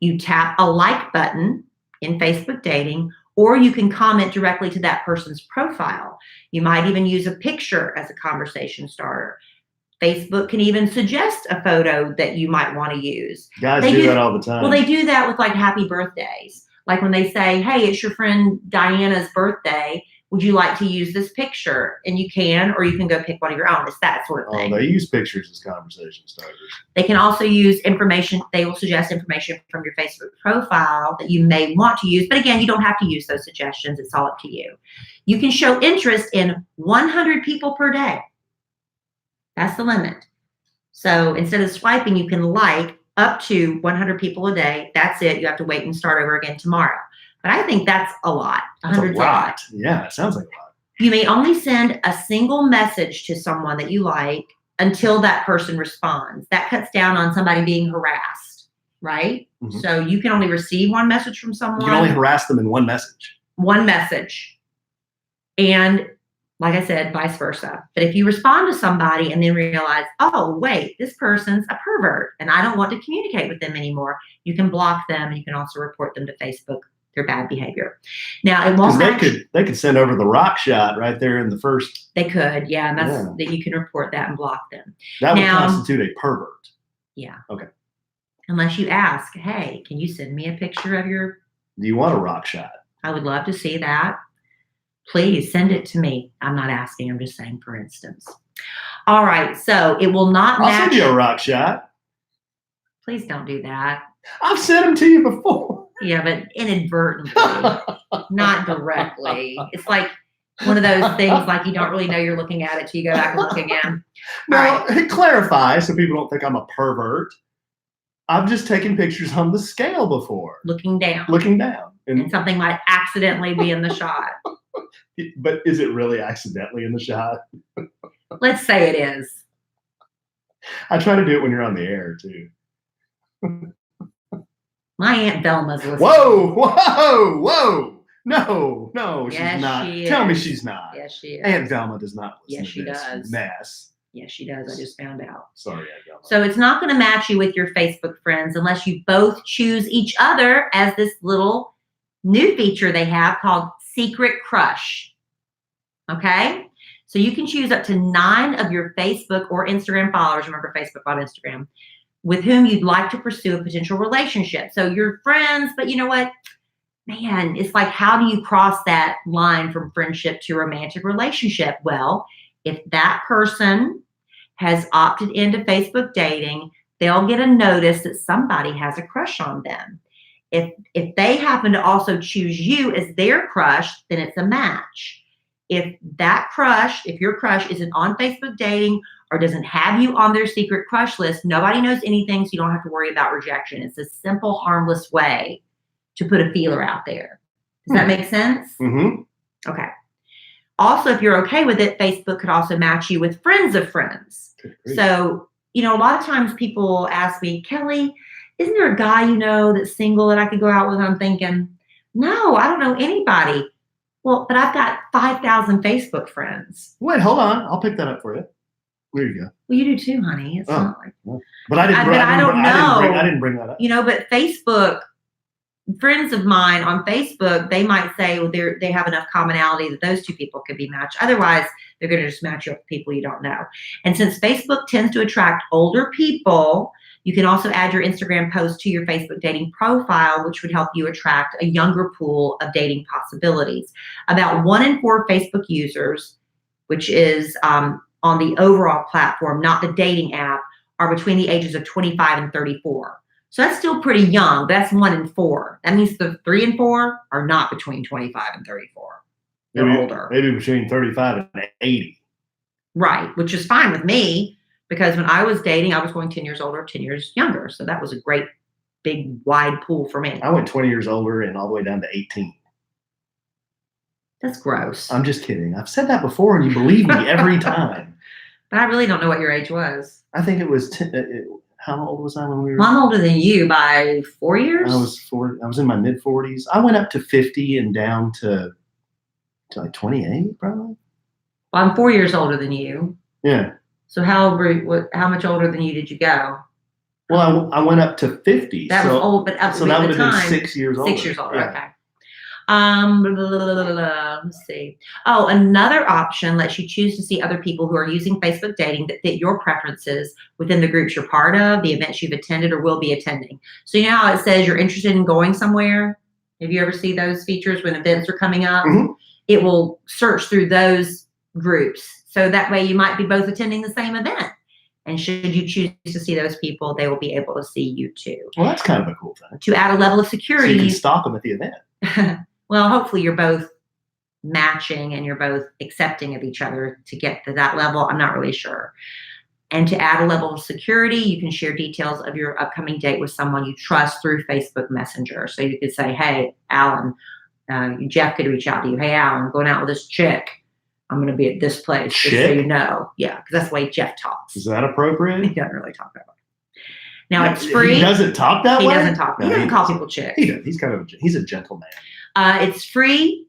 You tap a like button in Facebook dating, or you can comment directly to that person's profile. You might even use a picture as a conversation starter. Facebook can even suggest a photo that you might want to use. Guys do that all the time. Well, they do that with like happy birthdays. Like when they say, hey, it's your friend Diana's birthday. Would you like to use this picture? And you can, or you can go pick one of your own. It's that sort of thing. Oh, they use pictures as conversation starters. They can also use information. They will suggest information from your Facebook profile that you may want to use. But again, you don't have to use those suggestions. It's all up to you. You can show interest in 100 people per day. That's the limit. So instead of swiping, you can like up to 100 people a day. That's it. You have to wait and start over again tomorrow. But I think that's a lot. 100's a lot. Yeah, it sounds like a lot. You may only send a single message to someone that you like until that person responds. That cuts down on somebody being harassed, right? Mm-hmm. So you can only receive one message from someone. You can only harass them in one message. One message. And like I said, vice versa. But if you respond to somebody and then realize, oh, wait, this person's a pervert and I don't want to communicate with them anymore, you can block them and you can also report them to Facebook, their bad behavior. Now, it won't they could send over the rock shot right there in the first. They could, yeah. And that's that you can report that and block them. That would constitute a pervert. Yeah. Okay. Unless you ask, hey, can you send me a picture of your... Do you want a rock shot? I would love to see that. Please send it to me. I'm not asking. I'm just saying, for instance. All right. So it will not match. I'll send you a rock shot. Please don't do that. I've sent them to you before. Yeah, but inadvertently, not directly. It's like one of those things like you don't really know you're looking at it till you go back and look again. Now, clarify so people don't think I'm a pervert. I've just taken pictures on the scale before. Looking down. And something might accidentally be in the shot. But is it really accidentally in the shot? Let's say it is. I try to do it when you're on the air, too. My Aunt Velma's listening. Whoa. No, she's Yes, not. she Tell me is. she's not. Yes, she is. Aunt Velma does not listen Yes, she to this does. mess. Yes, she does. I just found out. Sorry, Aunt Velma. So it's not going to match you with your Facebook friends unless you both choose each other as this little new feature they have called Secret Crush. Okay? So you can choose up to 9 of your Facebook or Instagram followers. Remember, Facebook on Instagram, with whom you'd like to pursue a potential relationship. So you're friends, but you know what? Man, it's like, how do you cross that line from friendship to romantic relationship? Well, if that person has opted into Facebook dating, they'll get a notice that somebody has a crush on them. If they happen to also choose you as their crush, then it's a match. If your crush isn't on Facebook dating or doesn't have you on their secret crush list, nobody knows anything, so you don't have to worry about rejection. It's a simple, harmless way to put a feeler out there. Does that make sense? Mm-hmm. Okay. Also, if you're okay with it, Facebook could also match you with friends of friends. So, a lot of times people ask me, Kelly, isn't there a guy that's single that I could go out with? I'm thinking, no, I don't know anybody. Well, but I've got 5,000 Facebook friends. Wait, hold on. I'll pick that up for you. There you go. Well, you do too, honey. It's not like... But I didn't bring that up. But Facebook, friends of mine on Facebook, they might say, well, they have enough commonality that those two people could be matched. Otherwise, they're going to just match you up with people you don't know. And since Facebook tends to attract older people, you can also add your Instagram post to your Facebook dating profile, which would help you attract a younger pool of dating possibilities. About 1 in 4 Facebook users, which is on the overall platform, not the dating app, are between the ages of 25 and 34. So that's still pretty young. That's 1 in 4. That means the 3 and 4 are not between 25 and 34. They're older. Maybe between 35 and 80. Right, which is fine with me, because when I was dating, I was going 10 years older, 10 years younger. So that was a great, big, wide pool for me. I went 20 years older and all the way down to 18. That's gross. I'm just kidding. I've said that before, and you believe me every time. But I really don't know what your age was. I think it was how old was I when we were? Well, I'm older than you by 4 years. I was in my mid 40s. I went up to 50 and down to like 28, probably. Well, I'm 4 years older than you. Yeah. So how much older than you did you go? Well, I went up to 50. That was old, but up so to that the would have time, been 6 years older. 6 years older. Yeah. Okay. Let's see. Oh, another option lets you choose to see other people who are using Facebook dating that fit your preferences within the groups you're part of, the events you've attended or will be attending. So you know how it says you're interested in going somewhere? Have you ever seen those features when events are coming up? Mm-hmm. It will search through those groups. So that way you might be both attending the same event. And should you choose to see those people, they will be able to see you too. Well, that's kind of a cool thing. To add a level of So security. you can stalk them at the event. Well, hopefully you're both matching and you're both accepting of each other to get to that level. I'm not really sure. And to add a level of security, you can share details of your upcoming date with someone you trust through Facebook Messenger. So you could say, hey, Alan, Jeff could reach out to you. Hey, Alan, I'm going out with this chick. I'm going to be at this place. Just so you know. Yeah, because that's the way Jeff talks. Is that appropriate? He doesn't really talk that way. Now, it's free. He doesn't talk that way? He doesn't talk. He doesn't call people chicks. He does. He's a gentleman. It's free.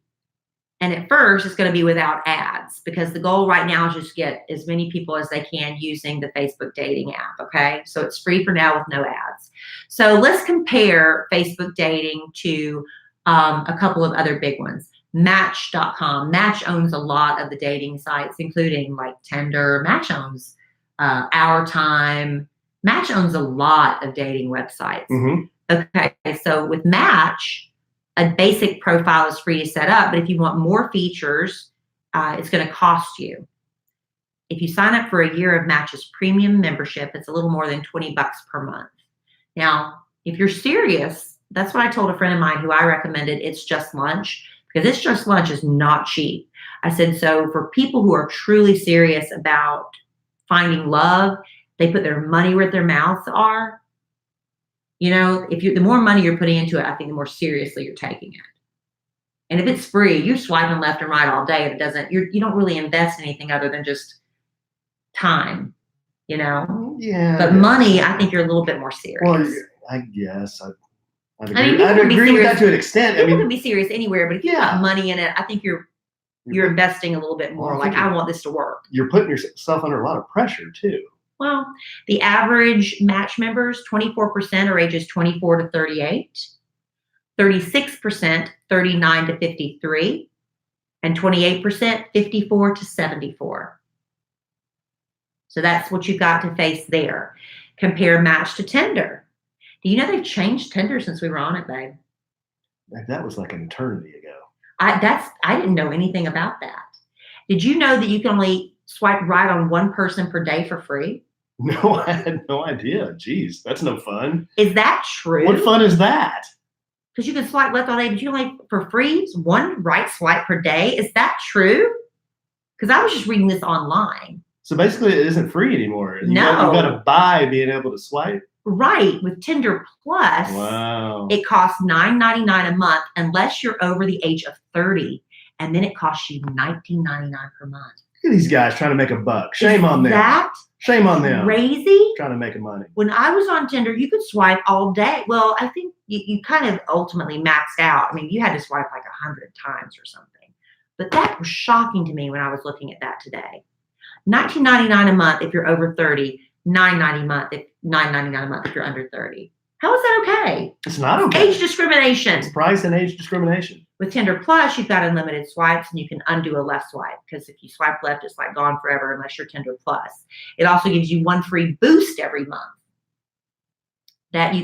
And at first, it's going to be without ads, because the goal right now is just get as many people as they can using the Facebook dating app, okay? So it's free for now with no ads. So let's compare Facebook dating to a couple of other big ones. Match.com. Match owns a lot of the dating sites, including like Tinder. Match owns Our Time, Match owns a lot of dating websites. Mm-hmm. Okay, so with Match, a basic profile is free to set up, but if you want more features, it's going to cost you. If you sign up for a year of Match's premium membership, it's a little more than $20 per month. Now, if you're serious, that's what I told a friend of mine who I recommended It's Just Lunch, because It's Just Lunch is not cheap. I said, so for people who are truly serious about finding love, they put their money where their mouths are. You know, the more money you're putting into it, I think the more seriously you're taking it. And if it's free, you're swiping left and right all day. You don't really invest in anything other than just time, you know? Yeah. But money, I think you're a little bit more serious. Well, I guess I'd agree, I mean, I'd agree with that to an extent. People can be serious anywhere, but if you got money in it, I think you're you're investing a little bit more. Well, I want this to work. You're putting yourself under a lot of pressure too. Well, the average Match members, 24% are ages 24 to 38, 36% 39 to 53, and 28% 54 to 74. So that's what you've got to face there. Compare Match to Tinder. Do you know they've changed Tinder since we were on it, babe? That was like an eternity ago. I didn't know anything about that. Did you know that you can only swipe right on one person per day for free? No, I had no idea. Jeez, that's no fun. Is that true? What fun is that? Because you can swipe left all day, but you only for free one right swipe per day. Is that true? Because I was just reading this online. So basically, it isn't free anymore. You got to buy being able to swipe. Right, with Tinder Plus, wow, it costs $9.99 a month unless you're over the age of 30, and then it costs you $19.99 per month. Look at these guys trying to make a buck. Shame on them. Shame on them. Crazy. Trying to make money. When I was on Tinder, you could swipe all day. Well, I think you kind of ultimately maxed out. I mean, you had to swipe like 100 times or something. But that was shocking to me when I was looking at that today. $19.99 a month if you're over 30. $9.99 a month if you're under 30. How is that okay? It's not okay. Age discrimination. It's price and age discrimination. With Tinder Plus, you've got unlimited swipes and you can undo a left swipe because if you swipe left, it's like gone forever unless you're Tinder Plus. It also gives you one free boost every month.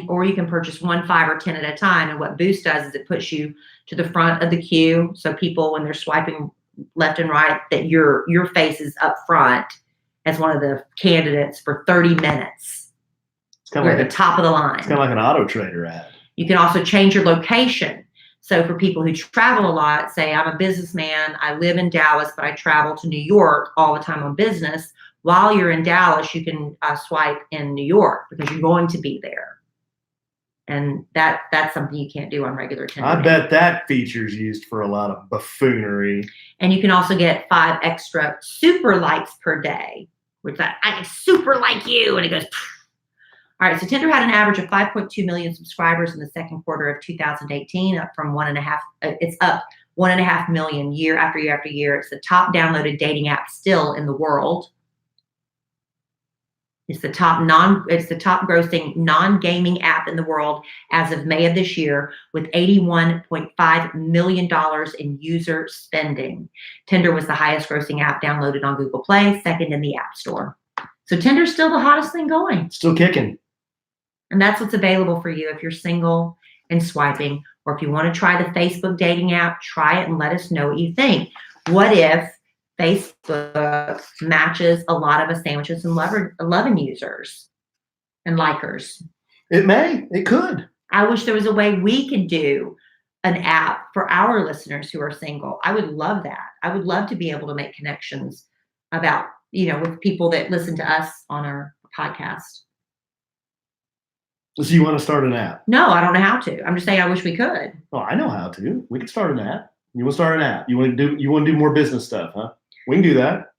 Or you can purchase 1, 5, or 10 at a time. And what Boost does is it puts you to the front of the queue. So people, when they're swiping left and right, that your face is up front as one of the candidates for 30 minutes. It's kind of like the top of the line. It's kind of like an Auto Trader ad. You can also change your location. So for people who travel a lot, say I'm a businessman, I live in Dallas, but I travel to New York all the time on business. While you're in Dallas, you can swipe in New York because you're going to be there. And that's something you can't do on regular Tinder. I bet that feature's used for a lot of buffoonery. And you can also get 5 extra super likes per day, which I super like you, and it goes. Pfft. All right, so Tinder had an average of 5.2 million subscribers in the second quarter of 2018, up from 1.5. It's up 1.5 million year after year after year. It's the top downloaded dating app still in the world. It's the top grossing non-gaming app in the world as of May of this year, with $81.5 million in user spending. Tinder was the highest grossing app downloaded on Google Play, second in the App Store. So Tinder's still the hottest thing going. Still kicking. And that's what's available for you if you're single and swiping, or if you want to try the Facebook dating app, try it and let us know what you think. What if Facebook matches a lot of us sandwiches and Lovin users and likers? It could. I wish there was a way we could do an app for our listeners who are single. I would love that. I would love to be able to make connections about, with people that listen to us on our podcast. So you want to start an app? No, I don't know how to. I'm just saying I wish we could. Oh, I know how to. We could start an app. You want to start an app? You want to do more business stuff, huh? We can do that.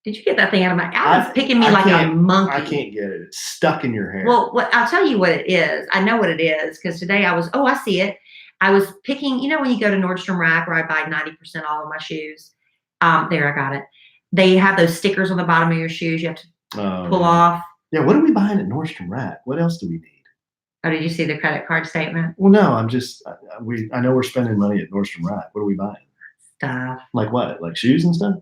Did you get that thing out of my? It's picking me like a monkey. I can't get it. It's stuck in your hair. Well, I'll tell you what it is. I know what it is because today I see it. I was picking. When you go to Nordstrom Rack where I buy 90% all of my shoes. There, I got it. They have those stickers on the bottom of your shoes. You have to pull off. Yeah, what are we buying at Nordstrom Rack? What else do we need? Oh, did you see the credit card statement? Well, no, I know we're spending money at Nordstrom Rack. What are we buying? Stuff. Like what? Like shoes and stuff?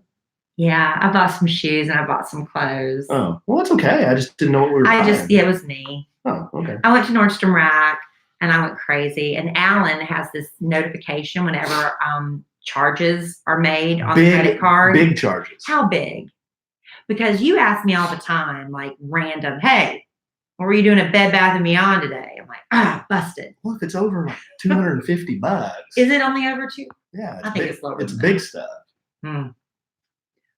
Yeah, I bought some shoes and I bought some clothes. Oh, well, that's okay. I just didn't know what we were buying. Yeah, it was me. Oh, okay. I went to Nordstrom Rack and I went crazy. And Alan has this notification whenever charges are made on the credit card. Big charges. How big? Because you ask me all the time, like random, hey, what were you doing at Bed Bath & Beyond today? I'm like, busted. Well, if it's over like $250. Is it only over two? Yeah. I think it's lower. It's big stuff. Hmm.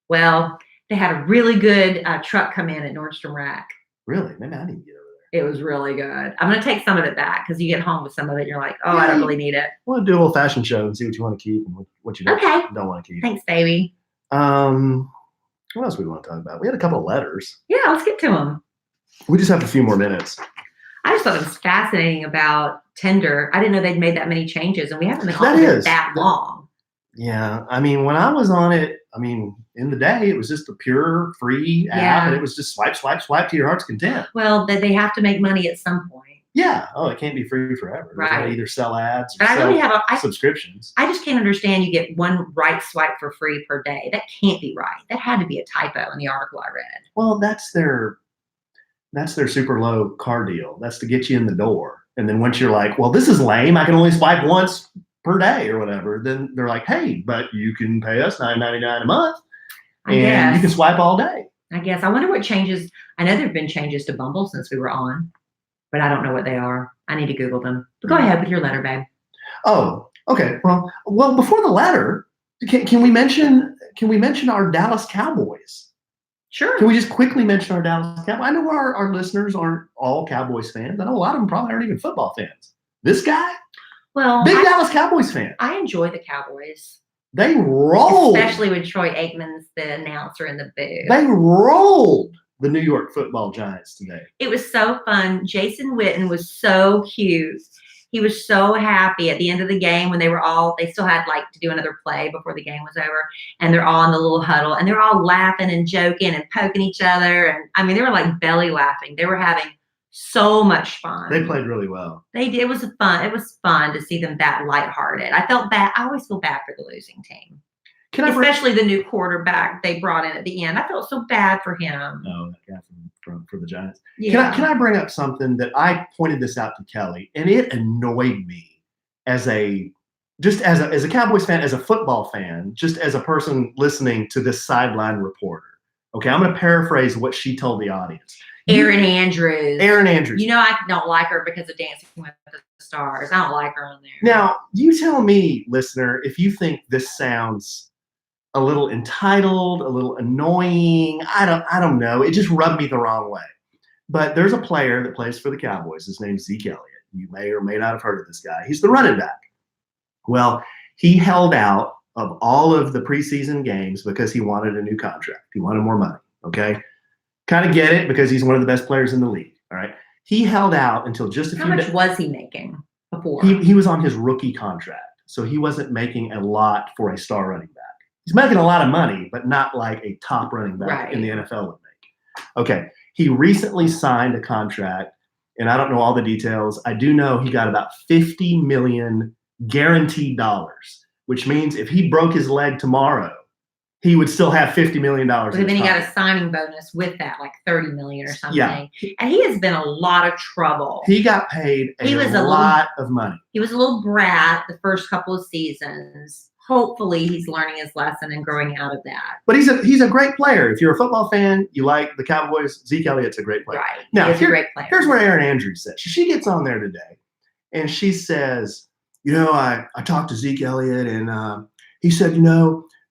Well, they had a really good truck come in at Nordstrom Rack. Really? Maybe I need to get over there. It was really good. I'm going to take some of it back because you get home with some of it and you're like, oh, I don't really need it. We'll do a little fashion show and see what you want to keep and what you don't want to keep. Thanks, baby. What else we want to talk about? We had a couple of letters. Yeah, let's get to them. We just have a few more minutes. I just thought it was fascinating about Tinder. I didn't know they'd made that many changes, and we haven't been on it that long. Yeah. I mean, when I was on it, in the day, it was just a pure free app, and it was just swipe, swipe, swipe to your heart's content. Well, they have to make money at some point. Yeah. Oh, it can't be free forever. Right. They either sell ads or but I really have subscriptions. I just can't understand you get one right swipe for free per day. That can't be right. That had to be a typo in the article I read. Well, that's their super low car deal. That's to get you in the door. And then once you're like, well, this is lame, I can only swipe once per day or whatever, then they're like, hey, but you can pay us $9.99 a month and you can swipe all day. I guess. I wonder what changes. I know there have been changes to Bumble since we were on, but I don't know what they are. I need to Google them. But go ahead with your letter, babe. Oh, okay. Well, before the letter, can we mention our Dallas Cowboys? Sure. Can we just quickly mention our Dallas Cowboys? I know our listeners aren't all Cowboys fans. I know a lot of them probably aren't even football fans. This guy? Well, big Dallas Cowboys fan. I enjoy the Cowboys. They rolled. Especially when Troy Aikman's the announcer in the booth. They rolled the New York Football Giants today. It was so fun. Jason Witten was so cute. He was so happy at the end of the game when they still had like to do another play before the game was over. And they're all in the little huddle and they're all laughing and joking and poking each other. And they were like belly laughing. They were having so much fun. They played really well. They did. It was fun. It was fun to see them that lighthearted. I felt bad. I always feel bad for the losing team. Especially the new quarterback they brought in at the end. I felt so bad for him. Oh, that guy for the Giants. Yeah. Can I bring up something that I pointed this out to Kelly, and it annoyed me as a Cowboys fan, as a football fan, just as a person listening to this sideline reporter. Okay, I'm going to paraphrase what she told the audience. Erin Andrews. You know I don't like her because of Dancing with the Stars. I don't like her on there. Now, you tell me, listener, if you think this sounds a little entitled, a little annoying. I don't know. It just rubbed me the wrong way. But there's a player that plays for the Cowboys. His name's Zeke Elliott. You may or may not have heard of this guy. He's the running back. Well, he held out of all of the preseason games because he wanted a new contract. He wanted more money. Okay. Kind of get it because he's one of the best players in the league. All right. He held out until just a few days. How much was he making before? He was on his rookie contract. So he wasn't making a lot for a star running back. He's making a lot of money, but not like a top running back in the NFL would make. Okay. He recently signed a contract, and I don't know all the details. I do know he got about $50 million guaranteed dollars, which means if he broke his leg tomorrow, he would still have $50 million. But then he got a signing bonus with that, like $30 million or something. Yeah. And he has been in a lot of trouble. He got paid a lot of money. He was a little brat the first couple of seasons. Hopefully he's learning his lesson and growing out of that. But he's a great player. If you're a football fan, you like the Cowboys, Zeke Elliott's a great player. Right. Now, he's a great player. Here's what Erin Andrews said. She gets on there today, and she says, I talked to Zeke Elliott, and he said,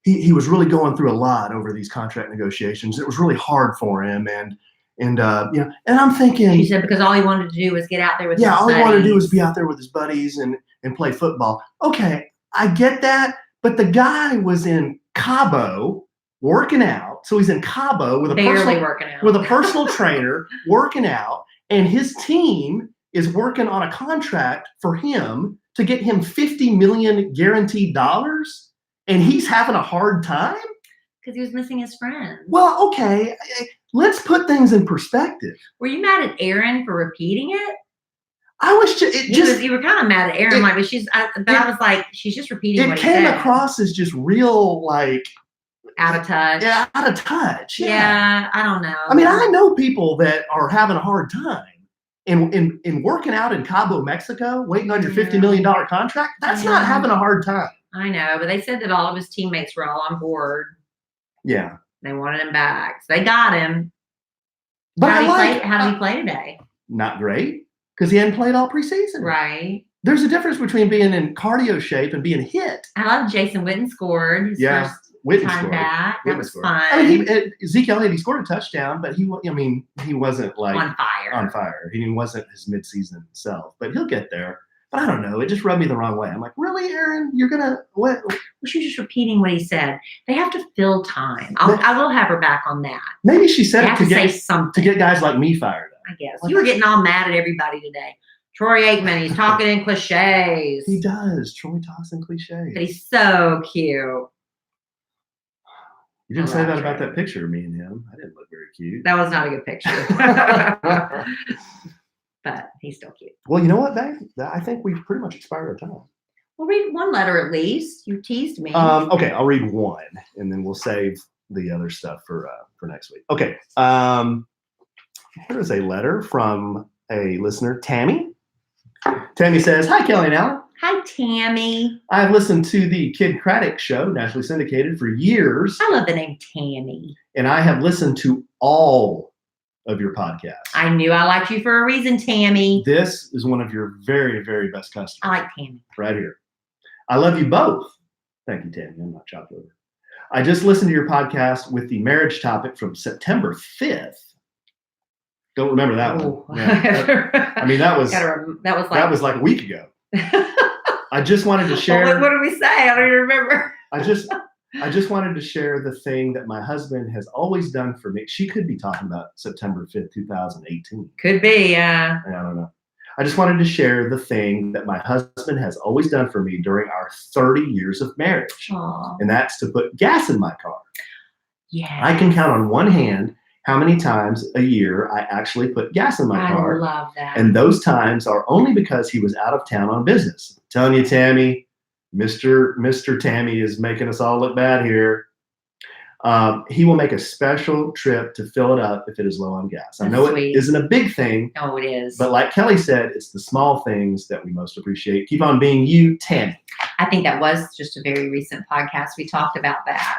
he was really going through a lot over these contract negotiations. It was really hard for him, and I'm thinking. She said because all he wanted to do was get out there with his buddies. All he wanted to do was be out there with his buddies and play football. Okay, I get that. But the guy was in Cabo working out. So he's in Cabo with a personal trainer working out. And his team is working on a contract for him to get him $50 million guaranteed dollars. And he's having a hard time? Because he was missing his friends. Well, okay. Let's put things in perspective. Were you mad at Erin for repeating it? I was you were kind of mad at Erin, I was like, she's just repeating what he said. It came across as just real, like, out of touch. Yeah, out of touch. Yeah, I don't know. I mean, I know people that are having a hard time. In working out in Cabo, Mexico, waiting on your $50 million contract, that's not having a hard time. I know, but they said that all of his teammates were all on board. Yeah. They wanted him back. So they got him. But how did he play today? Not great, because he hadn't played all preseason. Right. There's a difference between being in cardio shape and being hit. I love Jason Witten scored his first time back. That was fun. I mean, Zeke Elliott, he scored a touchdown, but he wasn't like on fire. He wasn't his midseason self, but he'll get there. But I don't know. It just rubbed me the wrong way. I'm like, really, Aaron? You're gonna what? Well, she's just repeating what he said. They have to fill time. I will have her back on that. Maybe she said it to get guys like me fired up. I guess you were getting all mad at everybody today. Troy Aikman, he's talking in cliches. He does. Troy talks in cliches. But he's so cute. You didn't say that about that picture of me and him. I didn't look very cute. That was not a good picture. But he's still cute. Well, you know what, babe? I think we've pretty much expired our time. We'll read one letter at least. You teased me. Okay, I'll read one, and then we'll save the other stuff for next week. Okay. Here is a letter from a listener, Tammy. Tammy says, "Hi, Kelly and Alan. Hi, Tammy. I've listened to the Kid Craddock Show, nationally syndicated, for years. I love the name Tammy. And I have listened to all of your podcasts. I knew I liked you for a reason, Tammy. This is one of your very, very best customers. I like Tammy. Right here. I love you both." Thank you, Tammy. I'm not chopped over. "I just listened to your podcast with the marriage topic from September 5th. Don't remember that one. Yeah, I mean, that was like a week ago. I just wanted to share. Well, what did we say? I don't even remember. I just wanted to share the thing that my husband has always done for me. She could be talking about September 5th, 2018. Could be, yeah. I don't know. I just wanted to share the thing that my husband has always done for me during our 30 years of marriage. Aww. And that's to put gas in my car. Yeah. I can count on one hand how many times a year I actually put gas in my car. I love that. And those times are only because he was out of town on business. I'm telling you, Tammy, Mr. Tammy is making us all look bad here. He will make a special trip to fill it up if it is low on gas. I know it isn't a big thing. Oh, it is. But like Kelly said, it's the small things that we most appreciate. Keep on being you, Tammy. I think that was just a very recent podcast. We talked about that.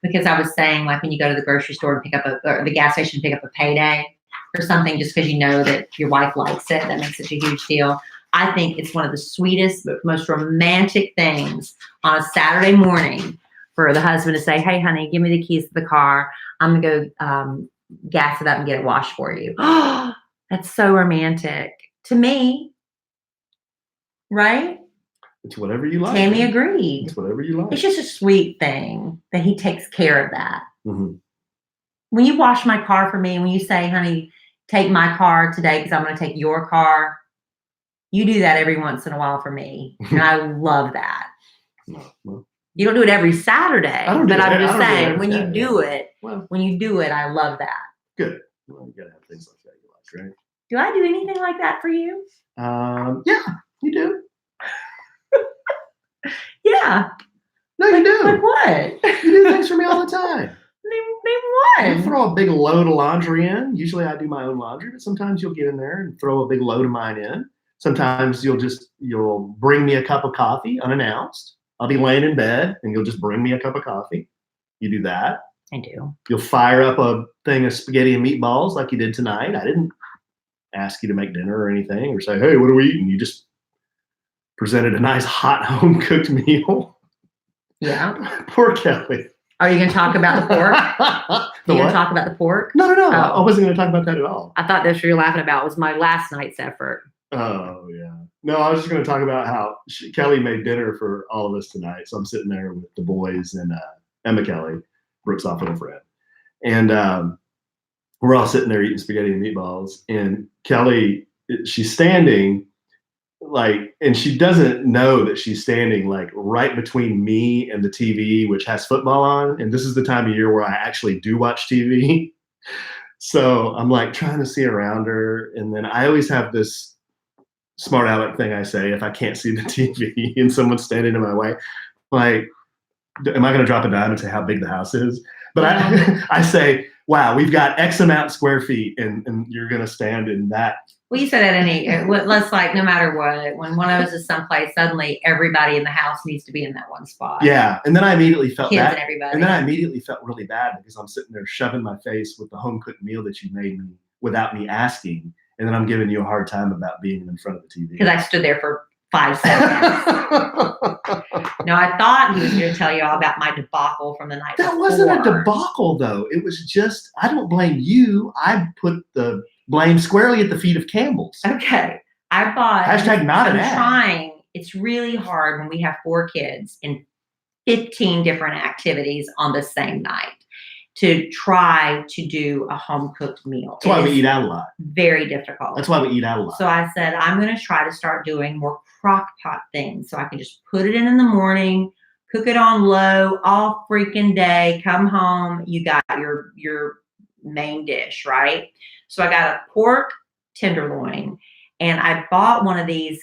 Because I was saying, like, when you go to the grocery store and pick up or the gas station, pick up a payday or something, just because you know that your wife likes it, that makes such a huge deal. I think it's one of the sweetest, but most romantic things on a Saturday morning for the husband to say, "Hey, honey, give me the keys to the car. I'm going to go gas it up and get it washed for you." Oh, that's so romantic to me. Right? It's whatever you like. Tammy agreed. It's whatever you like. It's just a sweet thing that he takes care of that. Mm-hmm. When you wash my car for me, when you say, "Honey, take my car today because I'm going to take your car," you do that every once in a while for me. And I love that. Well, you don't do it every Saturday, but I'm just saying, when you do it, I love that. Good. Well, you got to have things like that you like, right? Do I do anything like that for you? Yeah, you do. Yeah. No, you do. Like what? You do things for me all the time. Name one. You throw a big load of laundry in. Usually I do my own laundry, but sometimes you'll get in there and throw a big load of mine in. Sometimes you'll bring me a cup of coffee unannounced. I'll be laying in bed and you'll just bring me a cup of coffee. You do that. I do. You'll fire up a thing of spaghetti and meatballs like you did tonight. I didn't ask you to make dinner or anything or say, "Hey, what are we eating?" You just presented a nice hot home cooked meal. Yeah. Poor Kelly. Are you going to talk about the pork? Are you going to talk about the pork? No. Oh. I wasn't going to talk about that at all. I thought that's what you were laughing about. It was my last night's effort. Oh, yeah. No, I was just going to talk about how Kelly made dinner for all of us tonight. So I'm sitting there with the boys and Emma Kelly, Brooke's off with a friend. And we're all sitting there eating spaghetti and meatballs. And Kelly, she's standing and she doesn't know that she's standing like right between me and the TV, which has football on. And this is the time of year where I actually do watch TV. So I'm like trying to see around her. And then I always have this smart aleck thing I say if I can't see the TV and someone's standing in my way, like, am I going to drop a dime and say how big the house is? But Yeah. I say, wow, we've got X amount square feet, and you're going to stand in that. Well, you said that let's like, no matter what, when one of us is someplace, suddenly everybody in the house needs to be in that one spot. Yeah. And then I immediately felt Kids bad. and everybody. And then I immediately felt really bad because I'm sitting there shoving my face with the home cooked meal that you made me without me asking. And then I'm giving you a hard time about being in front of the TV. Because I stood there for 5 seconds. No, I thought he was going to tell you all about my debacle from the night before. That wasn't a debacle, though. It was just, I don't blame you. I put the blame squarely at the feet of Campbell's. Okay. I bought. Hashtag not an ad. Trying. It's really hard when we have 4 kids and 15 different activities on the same night to try to do a home cooked meal. That's why we eat out a lot. Very difficult. That's why we eat out a lot. So I said, I'm going to try to start doing more crock pot things. So I can just put it in the morning, cook it on low all freaking day, come home, you got your main dish, right? So I got a pork tenderloin, and I bought one of these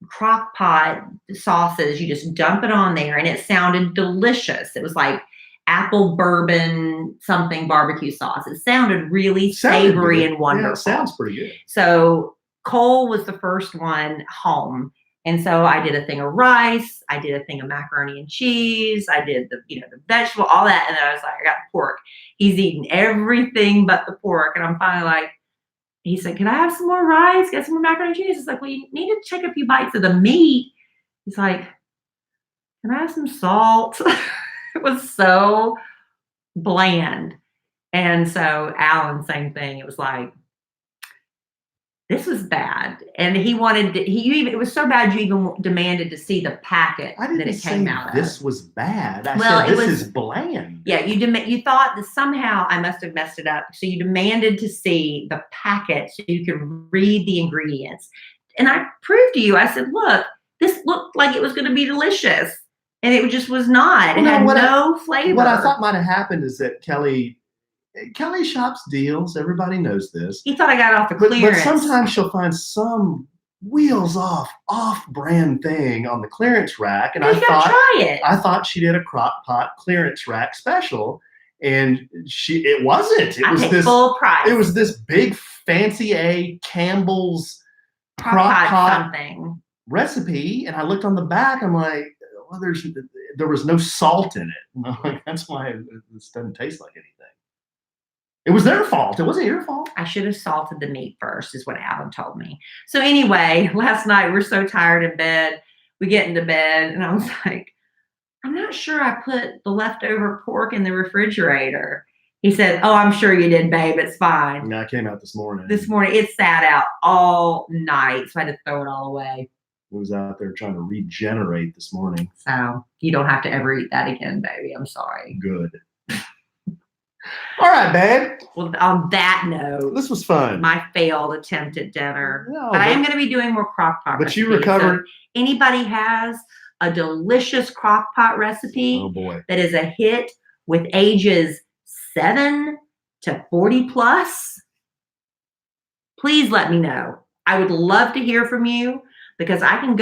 crock pot sauces. You just dump it on there, and it sounded delicious. It was like apple bourbon something barbecue sauce. It sounded really savory and wonderful. Yeah, it sounds pretty good. So Cole was the first one home. And so I did a thing of rice. I did a thing of macaroni and cheese. I did the vegetable, all that. And then I was like, I got the pork. He's eating everything but the pork. And I'm finally like, he said, can I have some more rice? Get some more macaroni and cheese? It's like, well, you need to take a few bites of the meat. He's like, can I have some salt? It was so bland. And so Alan, same thing. It was like, this was bad. And he wanted to, it was so bad you even demanded to see the packet that it came out of. This was bad. I said, this is bland. Yeah, you thought that somehow I must have messed it up. So you demanded to see the packet so you could read the ingredients. And I proved to you, I said, look, this looked like it was going to be delicious. And it just was not. It had no flavor. What I thought might have happened is that Kelly shops deals. Everybody knows this. He thought I got off the clearance. But sometimes she'll find some wheels off-brand thing on the clearance rack. And I thought, try it. I thought she did a crock pot clearance rack special. And it wasn't. It was this full price. It was this big fancy Campbell's crock pot something recipe. And I looked on the back. I'm like, well, there was no salt in it. And I'm like, that's why this doesn't taste like anything. It was their fault. It wasn't your fault. I should have salted the meat first, is what Alan told me. So anyway, last night we're so tired in bed. We get into bed, and I was like, I'm not sure I put the leftover pork in the refrigerator. He said, oh, I'm sure you did, babe. It's fine. Yeah, I came out this morning. It sat out all night, so I had to throw it all away. I was out there trying to regenerate this morning. So you don't have to ever eat that again, baby. I'm sorry. Good. All right, babe. Well, on that note, this was fun. My failed attempt at dinner. No, but I am going to be doing more crock pot recipes. You recovered. So anybody has a delicious crock pot recipe that is a hit with ages 7 to 40 plus, please let me know. I would love to hear from you because I can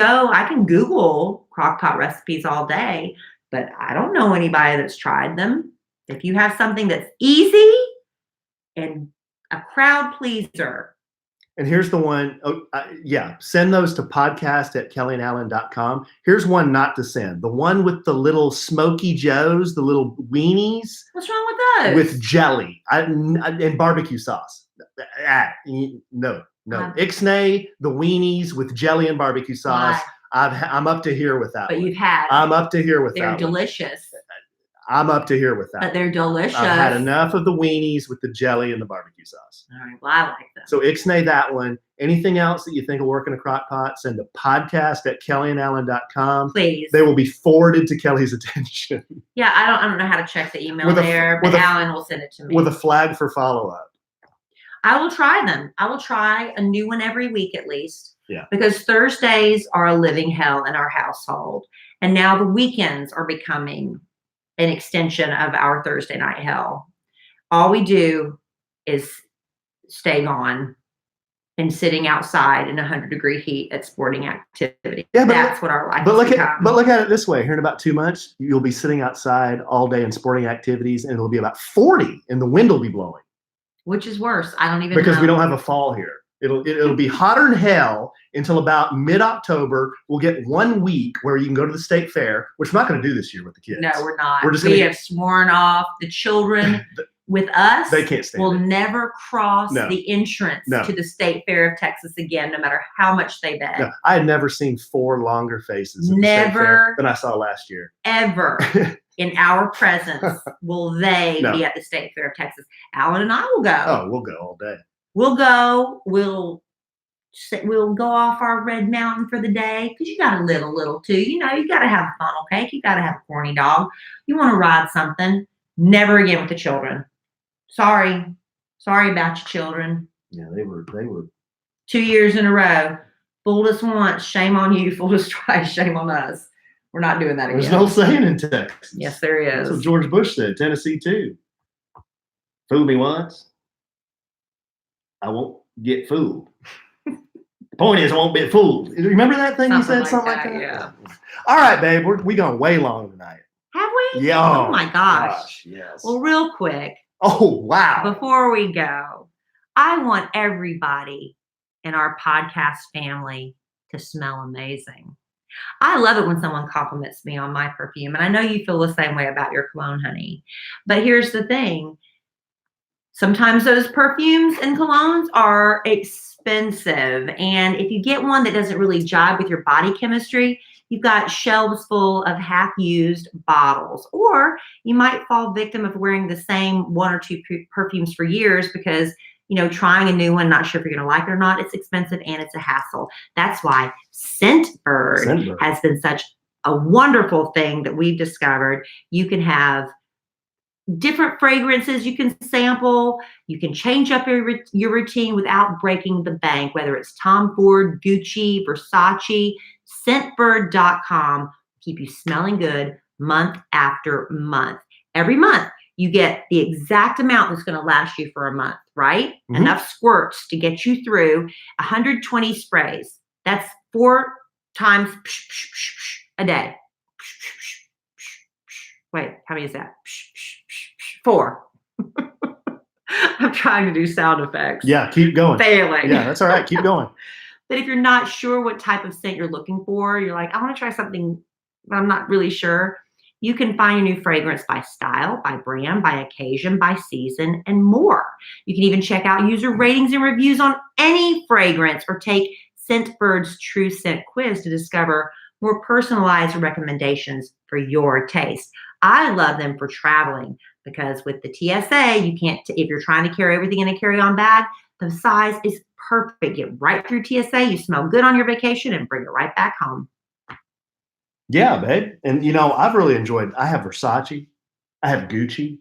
Google crock pot recipes all day, but I don't know anybody that's tried them. If you have something that's easy and a crowd pleaser. And here's the one. Send those to podcast@kellyanallen.com. Here's one not to send. The one with the little Smoky Joes, the little weenies. What's wrong with those? With jelly and barbecue sauce. No. Ixnay, the weenies with jelly and barbecue sauce. I'm up to here with that. But you've had. I'm up to here with that. They're delicious. I'm up to here with that. But they're delicious. I've had enough of the weenies with the jelly and the barbecue sauce. All right. Well, I like them. So ixnay that one. Anything else that you think will work in a crock pot, send to podcast@kellyanallen.com. Please. They will be forwarded to Kelly's attention. Yeah, I don't know how to check the email there, but Alan will send it to me. With a flag for follow-up. I will try them. I will try a new one every week at least. Yeah. Because Thursdays are a living hell in our household. And now the weekends are becoming an extension of our Thursday night hell. All we do is stay gone and sitting outside in 100-degree heat at sporting activity. Yeah, but That's what our life But has look become. at it this way. Here in about 2 months, you'll be sitting outside all day in sporting activities, and it'll be about 40, and the wind will be blowing Which is worse? I don't even because know. we don't have a fall here. It'll be hotter than hell until about mid-October. We'll get 1 week where you can go to the state fair, which we're not going to do this year with the kids. No, we're not. We're just We gonna have sworn off. The children with us They can't stand will it. never cross No. the entrance No. to the State Fair of Texas again, no matter how much they beg. No, I had never seen 4 longer faces at the state fair Never. than I saw last year. Ever in our presence will they No. be at the State Fair of Texas. Alan and I will go. Oh, we'll go all day. We'll go. We'll go off our red mountain for the day because you got to live a little too. You know, you got to have a funnel cake. You got to have a corny dog. You want to ride something. Never again with the children. Sorry about your children. Yeah, they were 2 years in a row. Fooled us once. Shame on you. Fooled us twice. Shame on us. We're not doing that again. There's no saying in Texas. Yes, there is. That's what George Bush said. Tennessee too. Fool me once, I won't get fooled. The point is, I won't be fooled. Remember that thing you said? Something like that? Yeah. All right, babe. We going way long tonight. Have we? Yeah. Oh my gosh. Yes. Well, real quick, Oh, wow. before we go, I want everybody in our podcast family to smell amazing. I love it when someone compliments me on my perfume, and I know you feel the same way about your cologne, honey. But here's the thing. Sometimes those perfumes and colognes are expensive, and if you get one that doesn't really jive with your body chemistry, you've got shelves full of half-used bottles, or you might fall victim of wearing the same 1 or 2 perfumes for years because, you know, trying a new one, not sure if you're going to like it or not, it's expensive and it's a hassle. That's why Scentbird has been such a wonderful thing that we've discovered. You can have different fragrances you can sample. You can change up your routine without breaking the bank, whether it's Tom Ford, Gucci, Versace. Scentbird.com keep you smelling good month after month. Every month you get the exact amount that's going to last you for a month, right? Mm-hmm. Enough squirts to get you through 120 sprays. That's 4 times a day. Wait, how many is that? 4. I'm trying to do sound effects. Yeah, keep going. Failing. Yeah, that's all right. Keep going. But if you're not sure what type of scent you're looking for, you're like, I want to try something, but I'm not really sure. You can find a new fragrance by style, by brand, by occasion, by season, and more. You can even check out user ratings and reviews on any fragrance or take Scentbird's True Scent quiz to discover more personalized recommendations for your taste. I love them for traveling because with the TSA, you can't, if you're trying to carry everything in a carry-on bag, the size is perfect. Get right through TSA, you smell good on your vacation, and bring it right back home. Yeah, babe. And, you know, I've really enjoyed, I have Versace, I have Gucci,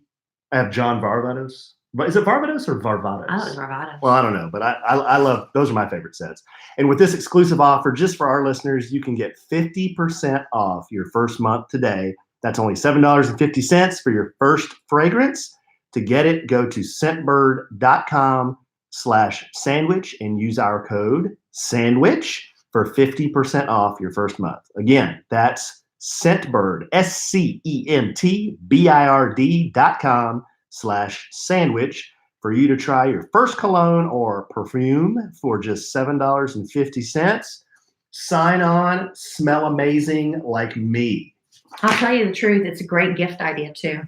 I have John Varvatos. But is it Varvatos or Varvatos? Oh, it's Varvatos. Well, I don't know, but I love, those are my favorite sets. And with this exclusive offer, just for our listeners, you can get 50% off your first month today. That's only $7.50 for your first fragrance. To get it, go to scentbird.com/sandwich and use our code SANDWICH for 50% off your first month. Again, that's Scentbird, SCENTBIRD.com/sandwich for you to try your first cologne or perfume for just $7.50. Sign on, smell amazing like me. I'll tell you the truth, it's a great gift idea too.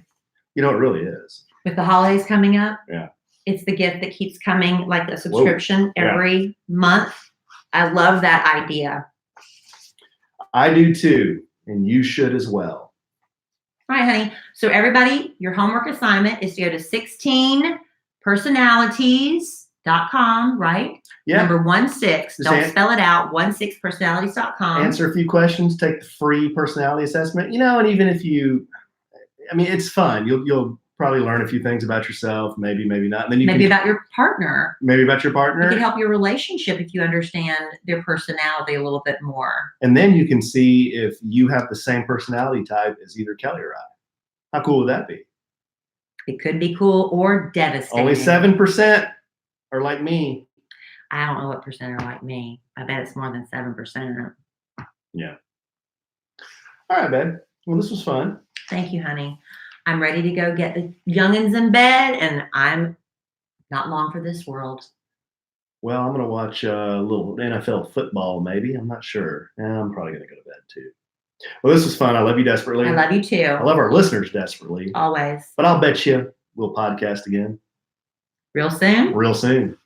You know, it really is. With the holidays coming up, Yeah, it's the gift that keeps coming, like a subscription every month. I love that idea. I do too, and you should as well. All right, honey. So everybody, your homework assignment is to go to 16personalities.com, right? Yeah. Number 16. Just Don't spell it out. 16personalities.com. Answer a few questions, take the free personality assessment. You know, and even if you, I mean, it's fun. You'll probably learn a few things about yourself, maybe not. And then maybe about your partner. Maybe about your partner. It can help your relationship if you understand their personality a little bit more. And then you can see if you have the same personality type as either Kelly or I. How cool would that be? It could be cool or devastating. Only 7% are like me. I don't know what percent are like me. I bet it's more than 7%. Yeah. All right, babe. Well, this was fun. Thank you, honey. I'm ready to go get the youngins in bed, and I'm not long for this world. Well, I'm gonna watch a little NFL football, maybe. I'm not sure. I'm probably gonna go to bed too. Well, this was fun. I love you desperately. I love you too. I love our listeners desperately. Always. But I'll bet you we'll podcast again Real soon? real soon.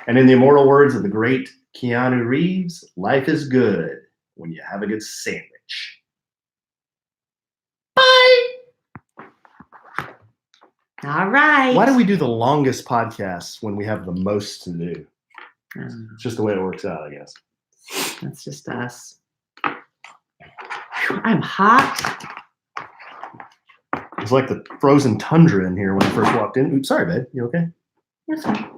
And in the immortal words of the great Keanu Reeves, life is good when you have a good sandwich. Bye. All right. Why do we do the longest podcasts when we have the most to do? It's just the way it works out, I guess. That's just us. I'm hot. It's like the frozen tundra in here when I first walked in. Oops, sorry, babe. You okay? Yes, sir.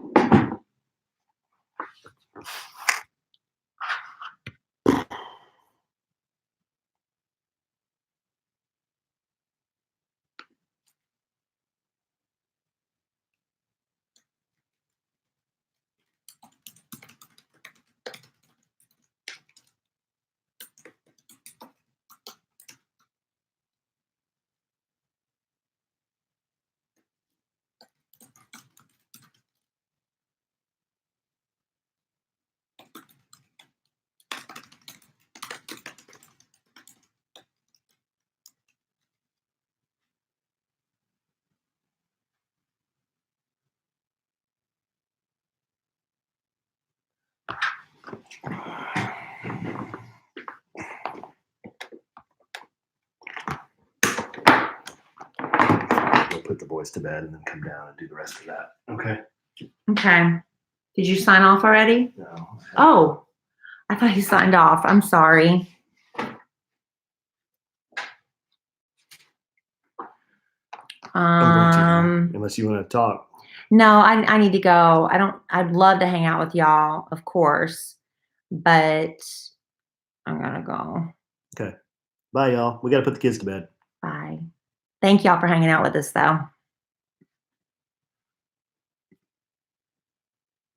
We'll put the boys to bed and then come down and do the rest of that. Okay. Okay. Did you sign off already? No. Oh, I thought you signed off. I'm sorry. I'm going to, unless you want to talk. No, I need to go. I'd love to hang out with y'all, of course, but I'm gonna go. Okay. Bye, y'all. We got to put the kids to bed. Bye. Thank y'all for hanging out with us though.